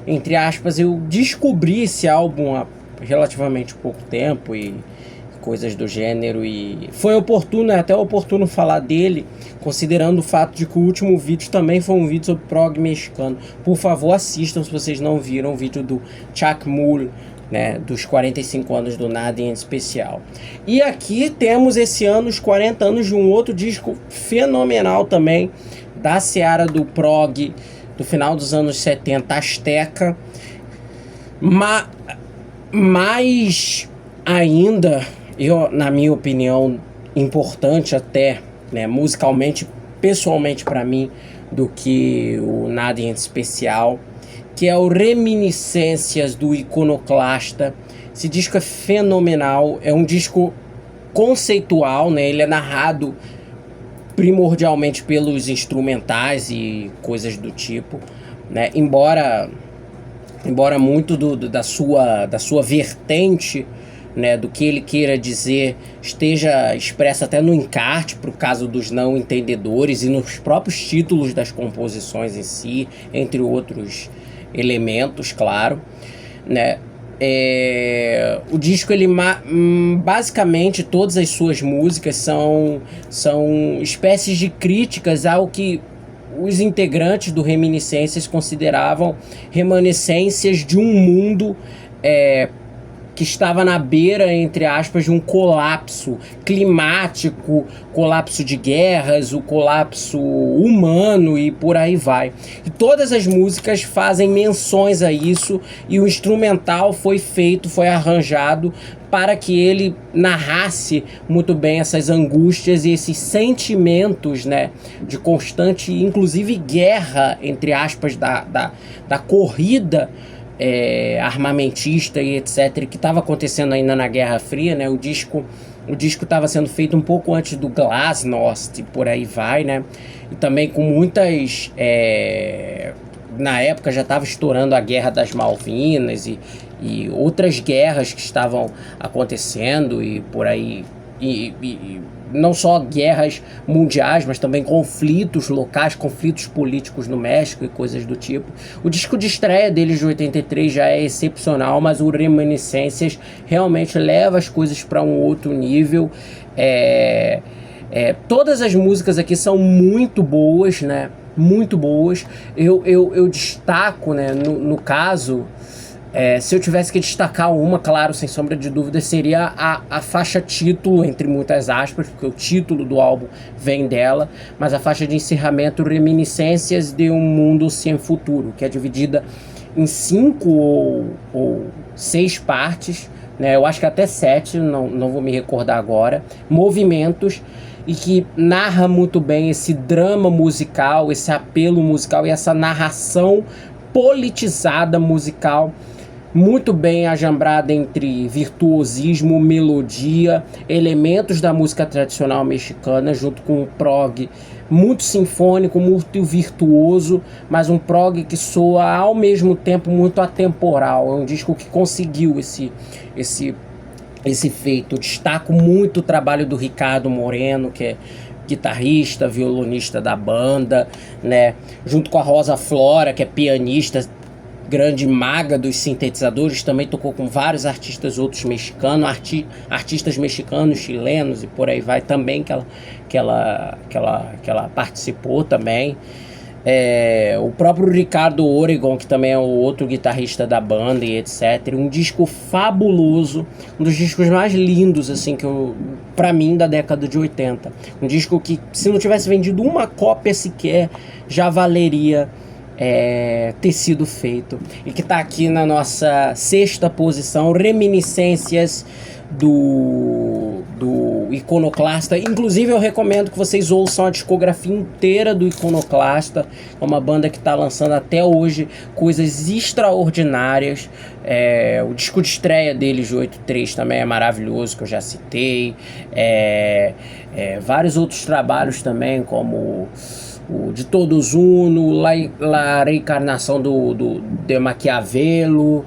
Entre aspas, eu descobri esse álbum há relativamente pouco tempo e coisas do gênero, e foi oportuno, até oportuno falar dele, considerando o fato de que o último vídeo também foi um vídeo sobre prog mexicano. Por favor, assistam se vocês não viram o vídeo do Chuck Mull, né, dos 45 anos do Nada em Especial. E aqui temos esse ano os 40 anos de um outro disco fenomenal também, da seara do prog do final dos anos 70, Azteca, mas ainda, na minha opinião, importante até, né, musicalmente, pessoalmente para mim, do que o Nada em Especial, que é o Reminiscências do Iconoclasta. Esse disco é fenomenal, é um disco conceitual, né? Ele é narrado primordialmente pelos instrumentais e coisas do tipo, né? Embora muito da sua vertente, né, do que ele queira dizer, esteja expressa até no encarte, para o caso dos não entendedores, e nos próprios títulos das composições em si, entre outros elementos, claro, né? O disco, ele basicamente todas as suas músicas são espécies de críticas ao que os integrantes do Reminiscências consideravam remanescências de um mundo que estava na beira, entre aspas, de um colapso climático, colapso de guerras, o colapso humano e por aí vai. E todas as músicas fazem menções a isso, e o instrumental foi arranjado para que ele narrasse muito bem essas angústias e esses sentimentos, né, de constante, inclusive, guerra, entre aspas, da corrida armamentista e etc, que estava acontecendo ainda na Guerra Fria, né? O disco estava sendo feito um pouco antes do Glasnost e por aí vai, né? E também com muitas... na época já estava estourando a Guerra das Malvinas e outras guerras que estavam acontecendo e por aí e não só guerras mundiais, mas também conflitos locais, conflitos políticos no México e coisas do tipo. O disco de estreia deles de 83 já é excepcional, mas o Reminiscências realmente leva as coisas para um outro nível. Todas as músicas aqui são muito boas, né? Muito boas. Eu destaco, né, no caso... se eu tivesse que destacar uma, claro, sem sombra de dúvida, seria a faixa título, entre muitas aspas, porque o título do álbum vem dela, mas a faixa de encerramento, Reminiscências de um Mundo Sem Futuro, que é dividida em 5 ou 6 partes, né? Eu acho que até 7, não vou me recordar agora, movimentos, e que narra muito bem esse drama musical, esse apelo musical e essa narração politizada musical, muito bem ajambrada entre virtuosismo, melodia, elementos da música tradicional mexicana, junto com um prog muito sinfônico, muito virtuoso, mas um prog que soa ao mesmo tempo muito atemporal. É um disco que conseguiu esse feito. Destaco muito o trabalho do Ricardo Moreno, que é guitarrista, violonista da banda, né? Junto com a Rosa Flora, que é pianista, grande maga dos sintetizadores, também tocou com vários artistas outros mexicanos, artistas mexicanos, chilenos e por aí vai também, que ela participou também. O próprio Ricardo Oregon, que também é o outro guitarrista da banda e etc. Um disco fabuloso, um dos discos mais lindos, assim, pra mim, da década de 80. Um disco que, se não tivesse vendido uma cópia sequer, já valeria ter sido feito. E que tá aqui na nossa 6ª posição, Reminiscências do Iconoclasta. Inclusive eu recomendo que vocês ouçam a discografia inteira do Iconoclasta. É uma banda que está lançando até hoje coisas extraordinárias. O disco de estreia deles de 83 também é maravilhoso, que eu já citei. Vários outros trabalhos também, como o De Todos Uno, La Reencarnação de Maquiavelo,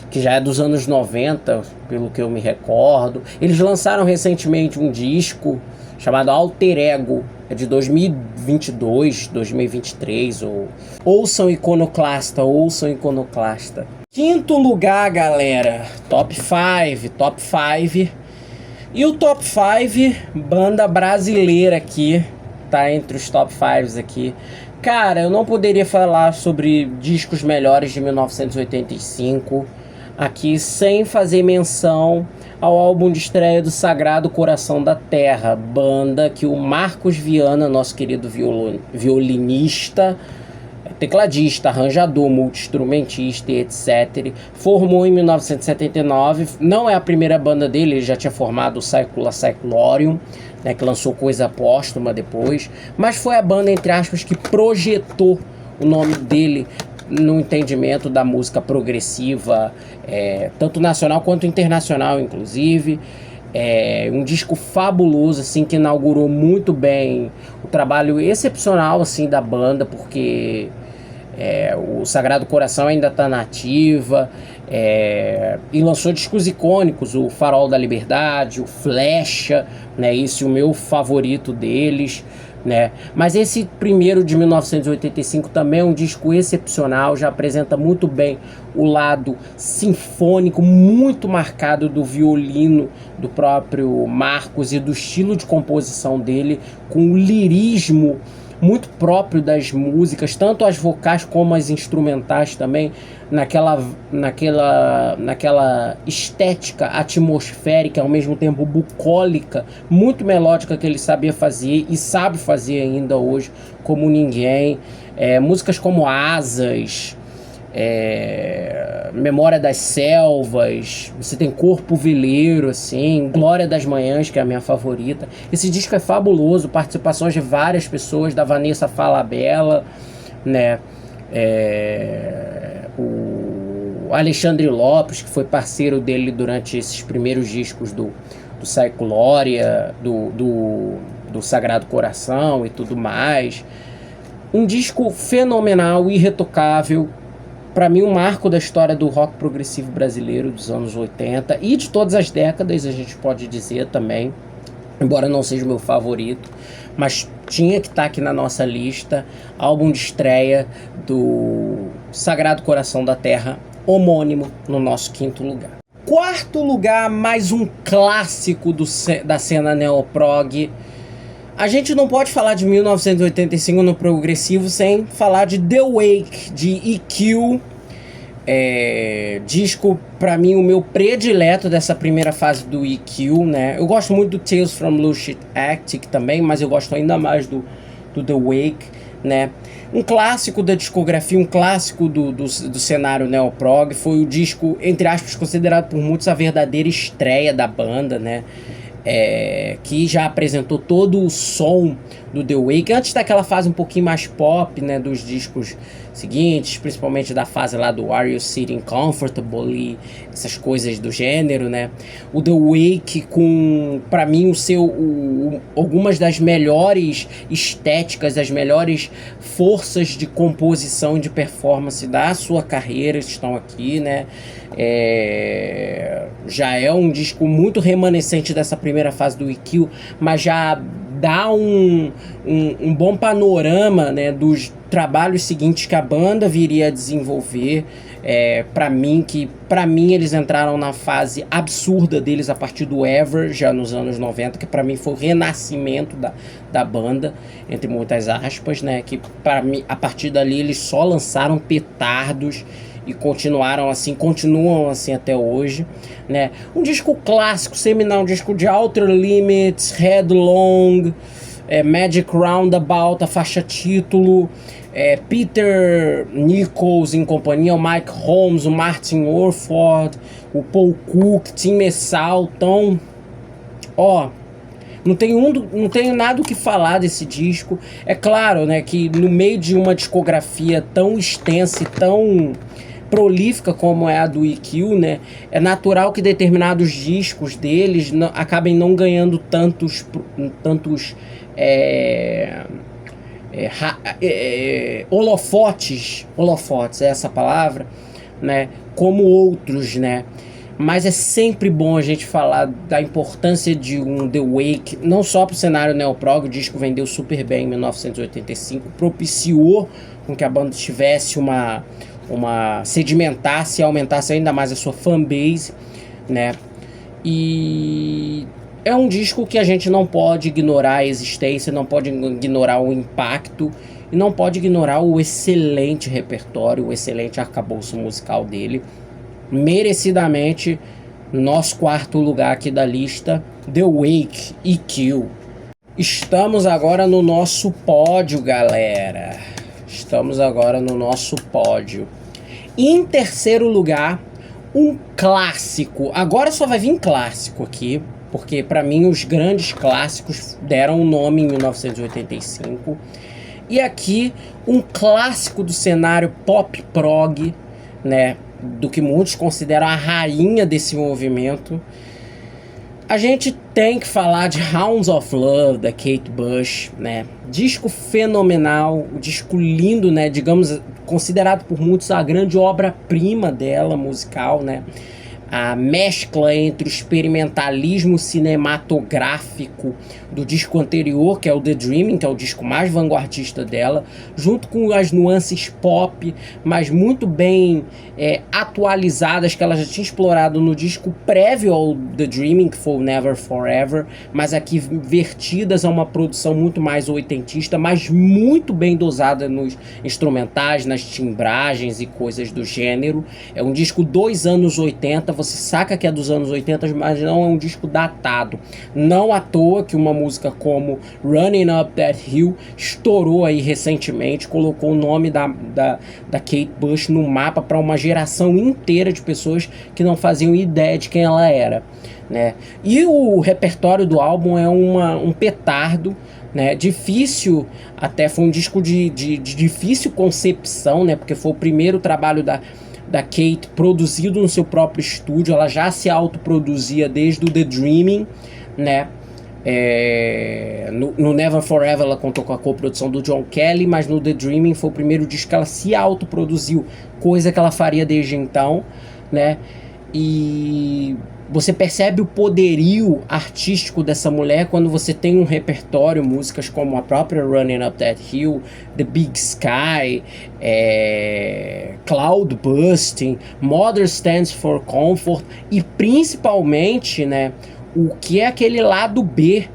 que já é dos anos 90, pelo que eu me recordo. Eles lançaram recentemente um disco chamado Alter Ego, é de 2022, 2023, ouçam Iconoclasta. 5º lugar, galera, Top 5. E o Top 5, banda brasileira aqui, tá entre os Top 5 aqui. Cara, eu não poderia falar sobre discos melhores de 1985 aqui sem fazer menção ao álbum de estreia do Sagrado Coração da Terra, banda que o Marcos Viana, nosso querido violinista, tecladista, arranjador, multi-instrumentista e etc., formou em 1979. Não é a primeira banda dele, ele já tinha formado o Saecula Saeculorum, né, que lançou coisa póstuma depois, mas foi a banda, entre aspas, que projetou o nome dele no entendimento da música progressiva, tanto nacional quanto internacional, inclusive. Um disco fabuloso, assim, que inaugurou muito bem o trabalho excepcional, assim, da banda, porque o Sagrado Coração ainda está nativa, e lançou discos icônicos, o Farol da Liberdade, o Flecha, né, esse é o meu favorito deles, né? Mas esse primeiro de 1985 também é um disco excepcional, já apresenta muito bem o lado sinfônico muito marcado do violino do próprio Marcos e do estilo de composição dele, com o lirismo muito próprio das músicas, tanto as vocais como as instrumentais também, naquela estética atmosférica, ao mesmo tempo bucólica, muito melódica, que ele sabia fazer e sabe fazer ainda hoje como ninguém. Músicas como Asas, Memória das Selvas, você tem Corpo Veleiro, assim, Glória das Manhãs, que é a minha favorita. Esse disco é fabuloso, participações de várias pessoas, da Vanessa Falabella, né? O Alexandre Lopes, que foi parceiro dele durante esses primeiros discos do Saeculoria, do Sagrado Coração e tudo mais. Um disco fenomenal, irretocável, para mim um marco da história do rock progressivo brasileiro dos anos 80 e de todas as décadas, a gente pode dizer também, embora não seja o meu favorito, mas tinha que estar aqui na nossa lista, álbum de estreia do Sagrado Coração da Terra, homônimo, no nosso 5º lugar. 4º lugar, mais um clássico da cena neoprog. A gente não pode falar de 1985 no progressivo sem falar de The Wake, de EQ. Disco, pra mim, o meu predileto dessa primeira fase do EQ, né? Eu gosto muito do Tales from Lucid Attic também, mas eu gosto ainda mais do The Wake, né? Um clássico da discografia, um clássico do cenário neoprog. Foi o disco, entre aspas, considerado por muitos a verdadeira estreia da banda, né? Que já apresentou todo o som do The Wake, antes daquela fase um pouquinho mais pop, né, dos discos seguintes, principalmente da fase lá do Are You Sitting Comfortably, essas coisas do gênero, né. O The Wake com, pra mim, algumas das melhores estéticas, as melhores forças de composição e de performance da sua carreira estão aqui, né. Já é um disco muito remanescente dessa primeira fase do EQ, mas já dá um bom panorama, né, dos trabalhos seguintes que a banda viria a desenvolver. Para mim eles entraram na fase absurda deles a partir do Ever, já nos anos 90, que para mim foi o renascimento da banda, entre muitas aspas, né, que para mim, a partir dali eles só lançaram petardos e continuam assim até hoje, né? Um disco clássico, seminal, um disco de Outer Limits, Headlong, Magic Roundabout, a faixa título, Peter Nichols em companhia, o Mike Holmes, o Martin Orford, o Paul Cook, Tim Messal, então, não tenho nada o que falar desse disco. É claro, né, que no meio de uma discografia tão extensa e tão prolífica como é a do EQ, né, é natural que determinados discos deles acabem não ganhando tantos holofotes é essa palavra, né, como outros, né. Mas é sempre bom a gente falar da importância de um The Wake, não só para o cenário neoprog. O disco vendeu super bem em 1985, propiciou com que a banda tivesse sedimentasse e aumentasse ainda mais a sua fanbase, né? E é um disco que a gente não pode ignorar a existência, não pode ignorar o impacto e não pode ignorar o excelente repertório, o excelente arcabouço musical dele. Merecidamente, nosso 4º lugar aqui da lista, The Wake, EQ. Estamos agora no nosso pódio, galera. Estamos agora no nosso pódio. Em 3º lugar, um clássico. Agora só vai vir clássico aqui, porque pra mim os grandes clássicos deram o nome em 1985. E aqui um clássico do cenário pop prog, né, do que muitos consideram a rainha desse movimento. A gente tem que falar de Hounds of Love, da Kate Bush, né? Disco fenomenal, disco lindo, né? Digamos, considerado por muitos a grande obra-prima dela, musical, né? A mescla entre o experimentalismo cinematográfico do disco anterior, que é o The Dreaming, que é o disco mais vanguardista dela, junto com as nuances pop, mas muito bem atualizadas, que ela já tinha explorado no disco prévio ao The Dreaming, que foi o Never Forever, mas aqui vertidas a uma produção muito mais oitentista, mas muito bem dosada nos instrumentais, nas timbragens e coisas do gênero. É um disco dos anos 80, você saca que é dos anos 80, mas não é um disco datado. Não à toa que uma música como Running Up That Hill estourou aí recentemente, colocou o nome da Kate Bush no mapa para uma geração inteira de pessoas que não faziam ideia de quem ela era, né? E o repertório do álbum é um petardo, né? Difícil, até foi um disco de difícil concepção, né? Porque foi o primeiro trabalho da Kate produzido no seu próprio estúdio. Ela já se autoproduzia desde o The Dreaming, né? No Never Forever ela contou com a coprodução do John Kelly, mas no The Dreaming foi o primeiro disco que ela se autoproduziu, coisa que ela faria desde então, né? E Você percebe o poderio artístico dessa mulher quando você tem um repertório, músicas como a própria Running Up That Hill, The Big Sky, Cloud Busting, Mother Stands for Comfort e principalmente, né, o que é aquele lado B,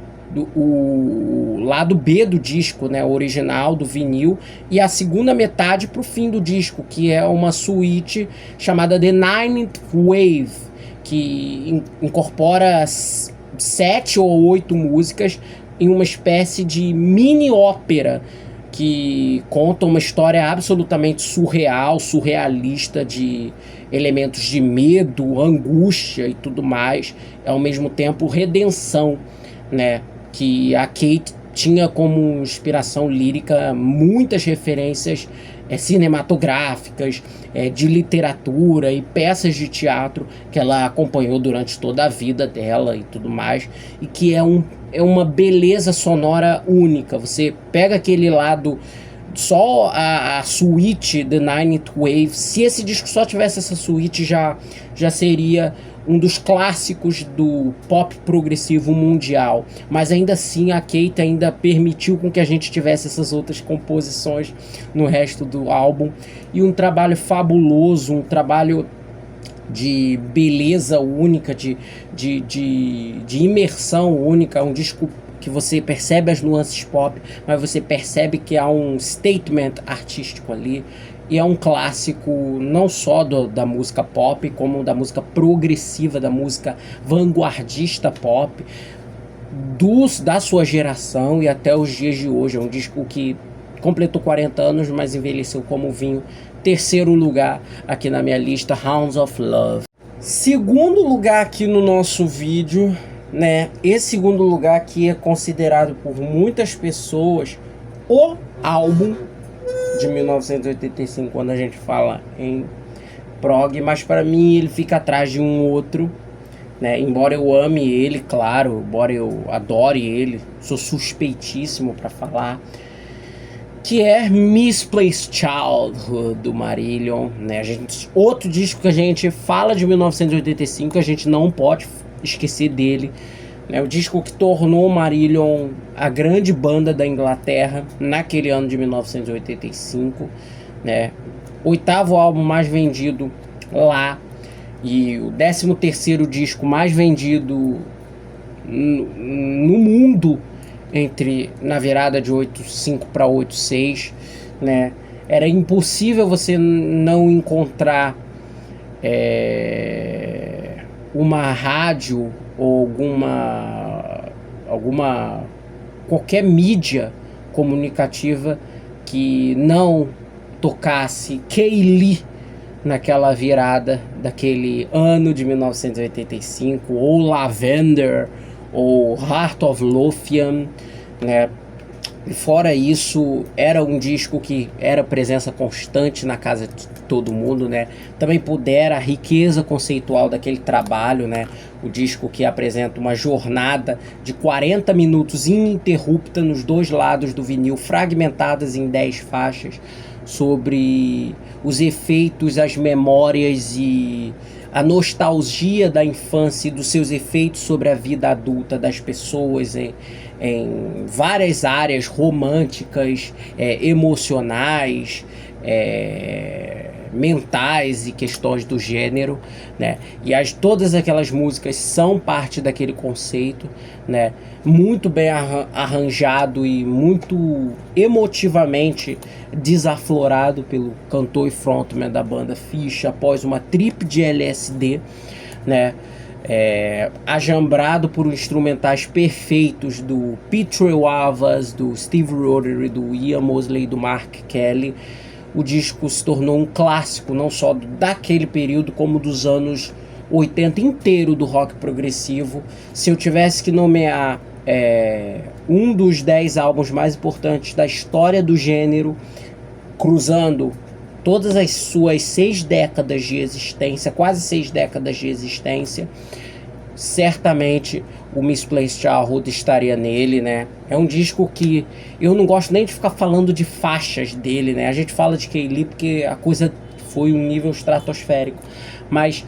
o lado B do disco, né, original do vinil, e a segunda metade pro fim do disco, que é uma suíte chamada The Ninth Wave, que incorpora 7 ou 8 músicas em uma espécie de mini ópera que conta uma história absolutamente surreal, surrealista, de elementos de medo, angústia e tudo mais, ao mesmo tempo redenção, né? Que a Kate tinha como inspiração lírica muitas referências cinematográficas, de literatura e peças de teatro que ela acompanhou durante toda a vida dela e tudo mais, e que é uma beleza sonora única. Você pega aquele lado, só a suíte The Ninth Wave, se esse disco só tivesse essa suíte já seria um dos clássicos do pop progressivo mundial, mas ainda assim a Kate ainda permitiu com que a gente tivesse essas outras composições no resto do álbum, e um trabalho fabuloso, um trabalho de beleza única, de imersão única, um disco que você percebe as nuances pop, mas você percebe que há um statement artístico ali. E é um clássico não só da música pop, como da música progressiva, da música vanguardista pop, da sua geração e até os dias de hoje. É um disco que completou 40 anos, mas envelheceu como vinho. Terceiro lugar aqui na minha lista, Hounds of Love. Segundo lugar aqui no nosso vídeo, né? Esse segundo lugar aqui é considerado por muitas pessoas o álbum de 1985, quando a gente fala em prog, mas para mim ele fica atrás de um outro, né? Embora eu ame ele, claro, embora eu adore ele, sou suspeitíssimo para falar, que é Misplaced Childhood, do Marillion, né? Outro disco que a gente fala de 1985, a gente não pode esquecer dele. É o disco que tornou Marillion a grande banda da Inglaterra naquele ano de 1985, né? Oitavo álbum mais vendido lá e o 13º disco mais vendido no mundo, na virada de 85 para 86, né? Era impossível você não encontrar uma rádio ou qualquer mídia comunicativa que não tocasse Kaylee naquela virada daquele ano de 1985, ou Lavender, ou Heart of Lothian, né? E fora isso, era um disco que era presença constante na casa de todo mundo, né? Também pudera a riqueza conceitual daquele trabalho, né? O disco que apresenta uma jornada de 40 minutos ininterrupta nos dois lados do vinil, fragmentadas em 10 faixas, sobre os efeitos, as memórias e a nostalgia da infância e dos seus efeitos sobre a vida adulta das pessoas em várias áreas românticas, emocionais, mentais e questões do gênero, né? E todas aquelas músicas são parte daquele conceito, né? Muito bem arranjado e muito emotivamente desaflorado pelo cantor e frontman da banda Fish após uma trip de LSD, né? Ajambrado por instrumentais perfeitos do Pete Trewavas, do Steve Rothery, do Ian Mosley e do Mark Kelly. O disco se tornou um clássico não só daquele período, como dos anos 80 inteiro do rock progressivo. Se eu tivesse que nomear um dos 10 álbuns mais importantes da história do gênero, cruzando todas as suas 6 décadas de existência, quase 6 décadas de existência, certamente o Misplaced Childhood estaria nele, né? É um disco que eu não gosto nem de ficar falando de faixas dele, né? A gente fala de Kaylee porque a coisa foi um nível estratosférico, mas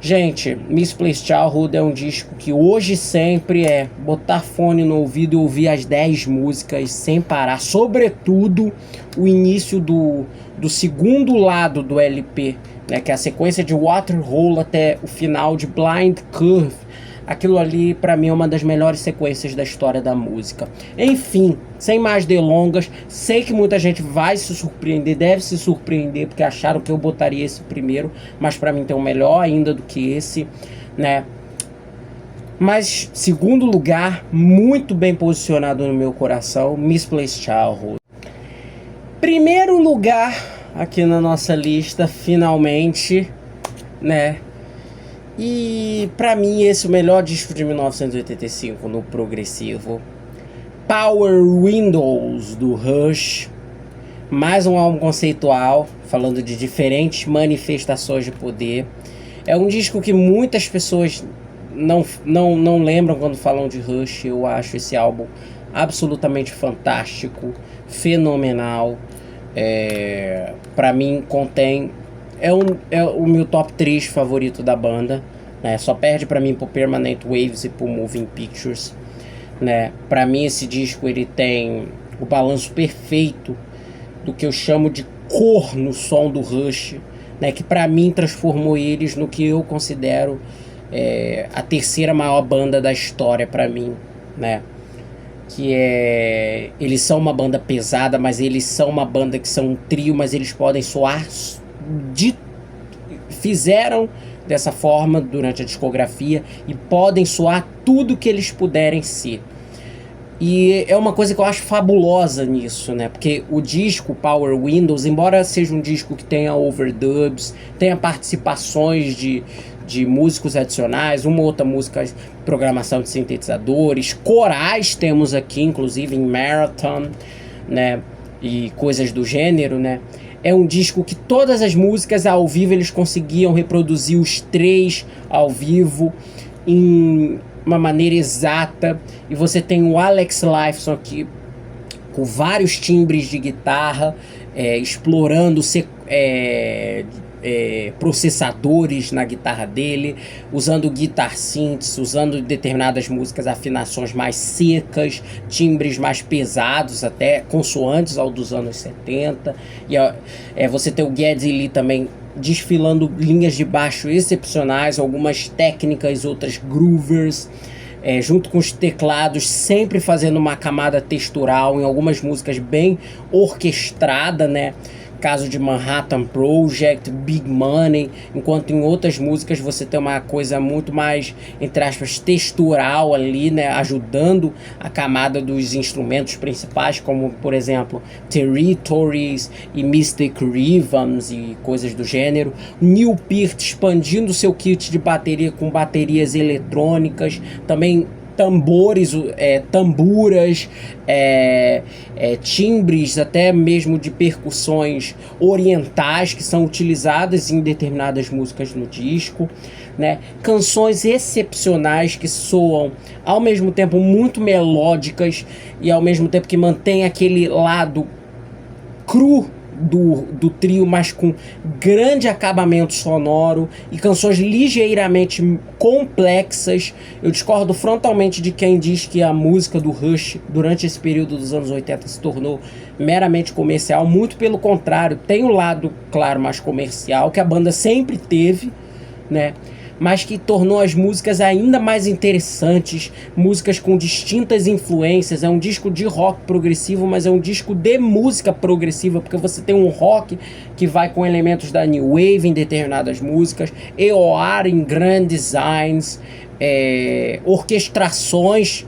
Gente, Misplaced Childhood é um disco que hoje sempre é botar fone no ouvido e ouvir as 10 músicas sem parar. Sobretudo o início do segundo lado do LP, né, que é a sequência de Waterhole até o final de Blind Curve. Aquilo ali, pra mim, é uma das melhores sequências da história da música. Enfim, sem mais delongas, sei que muita gente vai se surpreender, deve se surpreender, porque acharam que eu botaria esse primeiro, mas pra mim tem um melhor ainda do que esse, né? Mas, segundo lugar, muito bem posicionado no meu coração, Misplaced Childhood. Primeiro lugar aqui na nossa lista, finalmente, né? E pra mim esse é o melhor disco de 1985 no progressivo. Power Windows do Rush. Mais um álbum conceitual falando de diferentes manifestações de poder. É um disco que muitas pessoas não lembram quando falam de Rush. Eu acho esse álbum absolutamente fantástico, fenomenal. Pra mim contém... É o meu top 3 favorito da banda, né? Só perde pra mim pro Permanent Waves e pro Moving Pictures, né? Pra mim esse disco ele tem o balanço perfeito do que eu chamo de cor no som do Rush, né? Que pra mim transformou eles no que eu considero a terceira maior banda da história pra mim, né? Que eles são uma banda pesada, mas eles são uma banda que são um trio, mas eles podem soar... fizeram dessa forma durante a discografia e podem soar tudo que eles puderem ser. E é uma coisa que eu acho fabulosa nisso, né? Porque o disco Power Windows, embora seja um disco que tenha overdubs, tenha participações de músicos adicionais, uma ou outra música, programação de sintetizadores, corais temos aqui, inclusive em Marathon, né? E coisas do gênero, né? É um disco que todas as músicas ao vivo eles conseguiam reproduzir os 3 ao vivo em uma maneira exata. E você tem o Alex Lifeson aqui com vários timbres de guitarra, explorando processadores na guitarra dele, usando guitar synths, usando em determinadas músicas afinações mais secas, timbres mais pesados, até consoantes ao dos anos 70. E você tem o Geddy Lee também desfilando linhas de baixo excepcionais, algumas técnicas, outras groovers, junto com os teclados, sempre fazendo uma camada textural, em algumas músicas bem orquestrada, né? Caso de Manhattan Project, Big Money, enquanto em outras músicas você tem uma coisa muito mais, entre aspas, textural ali, né, ajudando a camada dos instrumentos principais, como por exemplo Territories e Mystic Rhythms e coisas do gênero. Neil Peart expandindo seu kit de bateria com baterias eletrônicas, também tambores, tamburas, timbres, até mesmo de percussões orientais que são utilizadas em determinadas músicas no disco, né? Canções excepcionais que soam ao mesmo tempo muito melódicas e ao mesmo tempo que mantém aquele lado cru do trio, mas com grande acabamento sonoro e canções ligeiramente complexas. Eu discordo frontalmente de quem diz que a música do Rush durante esse período dos anos 80 se tornou meramente comercial. Muito pelo contrário, tem um lado, claro, mais comercial, que a banda sempre teve, né? Mas que tornou as músicas ainda mais interessantes, músicas com distintas influências. É um disco de rock progressivo, mas é um disco de música progressiva, porque você tem um rock que vai com elementos da New Wave em determinadas músicas, EOR em Grand Designs, orquestrações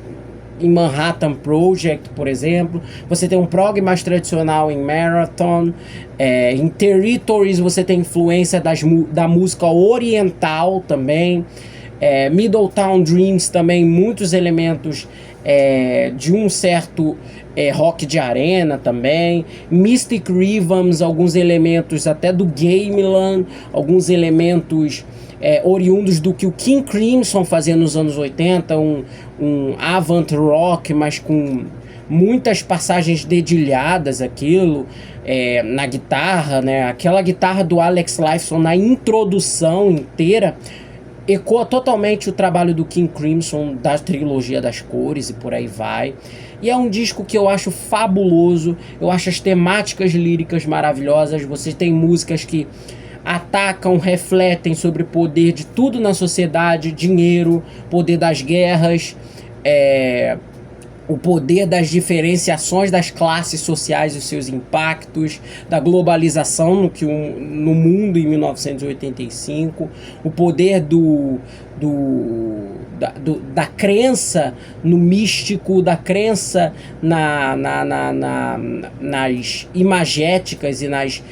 em Manhattan Project, por exemplo. Você tem um prog mais tradicional em Marathon. Em Territories você tem influência da música oriental também. Middletown Dreams também, muitos elementos de um certo rock de arena também. Mystic Rhythms, alguns elementos até do Gamelan, alguns elementos oriundos do que o King Crimson fazia nos anos 80, um avant rock, mas com muitas passagens dedilhadas, aquilo, na guitarra, né? Aquela guitarra do Alex Lifeson na introdução inteira ecoa totalmente o trabalho do King Crimson, da trilogia das cores e por aí vai. E é um disco que eu acho fabuloso, eu acho as temáticas líricas maravilhosas. Você tem músicas que atacam, refletem sobre o poder de tudo na sociedade, dinheiro, poder das guerras, o poder das diferenciações das classes sociais e os seus impactos, da globalização no mundo em 1985, o poder da crença no místico, da crença nas imagéticas e nas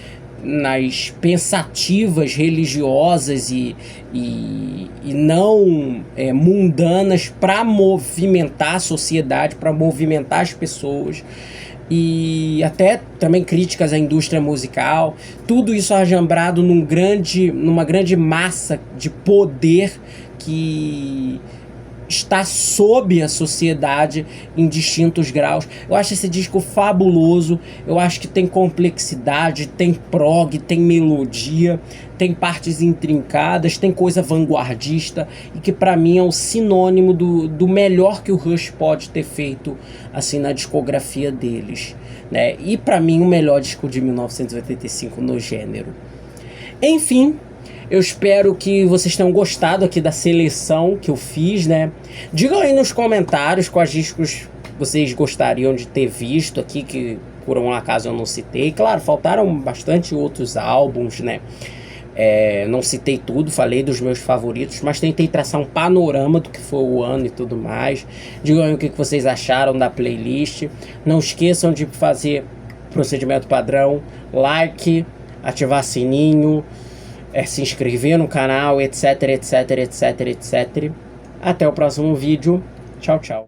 pensativas religiosas e não mundanas, para movimentar a sociedade, para movimentar as pessoas, e até também críticas à indústria musical. Tudo isso ajambrado numa grande massa de poder que está sob a sociedade em distintos graus. Eu acho esse disco fabuloso, eu acho que tem complexidade, tem prog, tem melodia, tem partes intrincadas, tem coisa vanguardista, e que pra mim é o sinônimo do melhor que o Rush pode ter feito assim na discografia deles, né? E pra mim o melhor disco de 1985 no gênero. Enfim, eu espero que vocês tenham gostado aqui da seleção que eu fiz, né? Digam aí nos comentários quais discos vocês gostariam de ter visto aqui, que por um acaso eu não citei. Claro, faltaram bastante outros álbuns, né? Não citei tudo, falei dos meus favoritos, mas tentei traçar um panorama do que foi o ano e tudo mais. Digam aí o que vocês acharam da playlist. Não esqueçam de fazer procedimento padrão, like, ativar sininho, se inscrever no canal, etc, etc, etc, etc. Até o próximo vídeo. Tchau, tchau.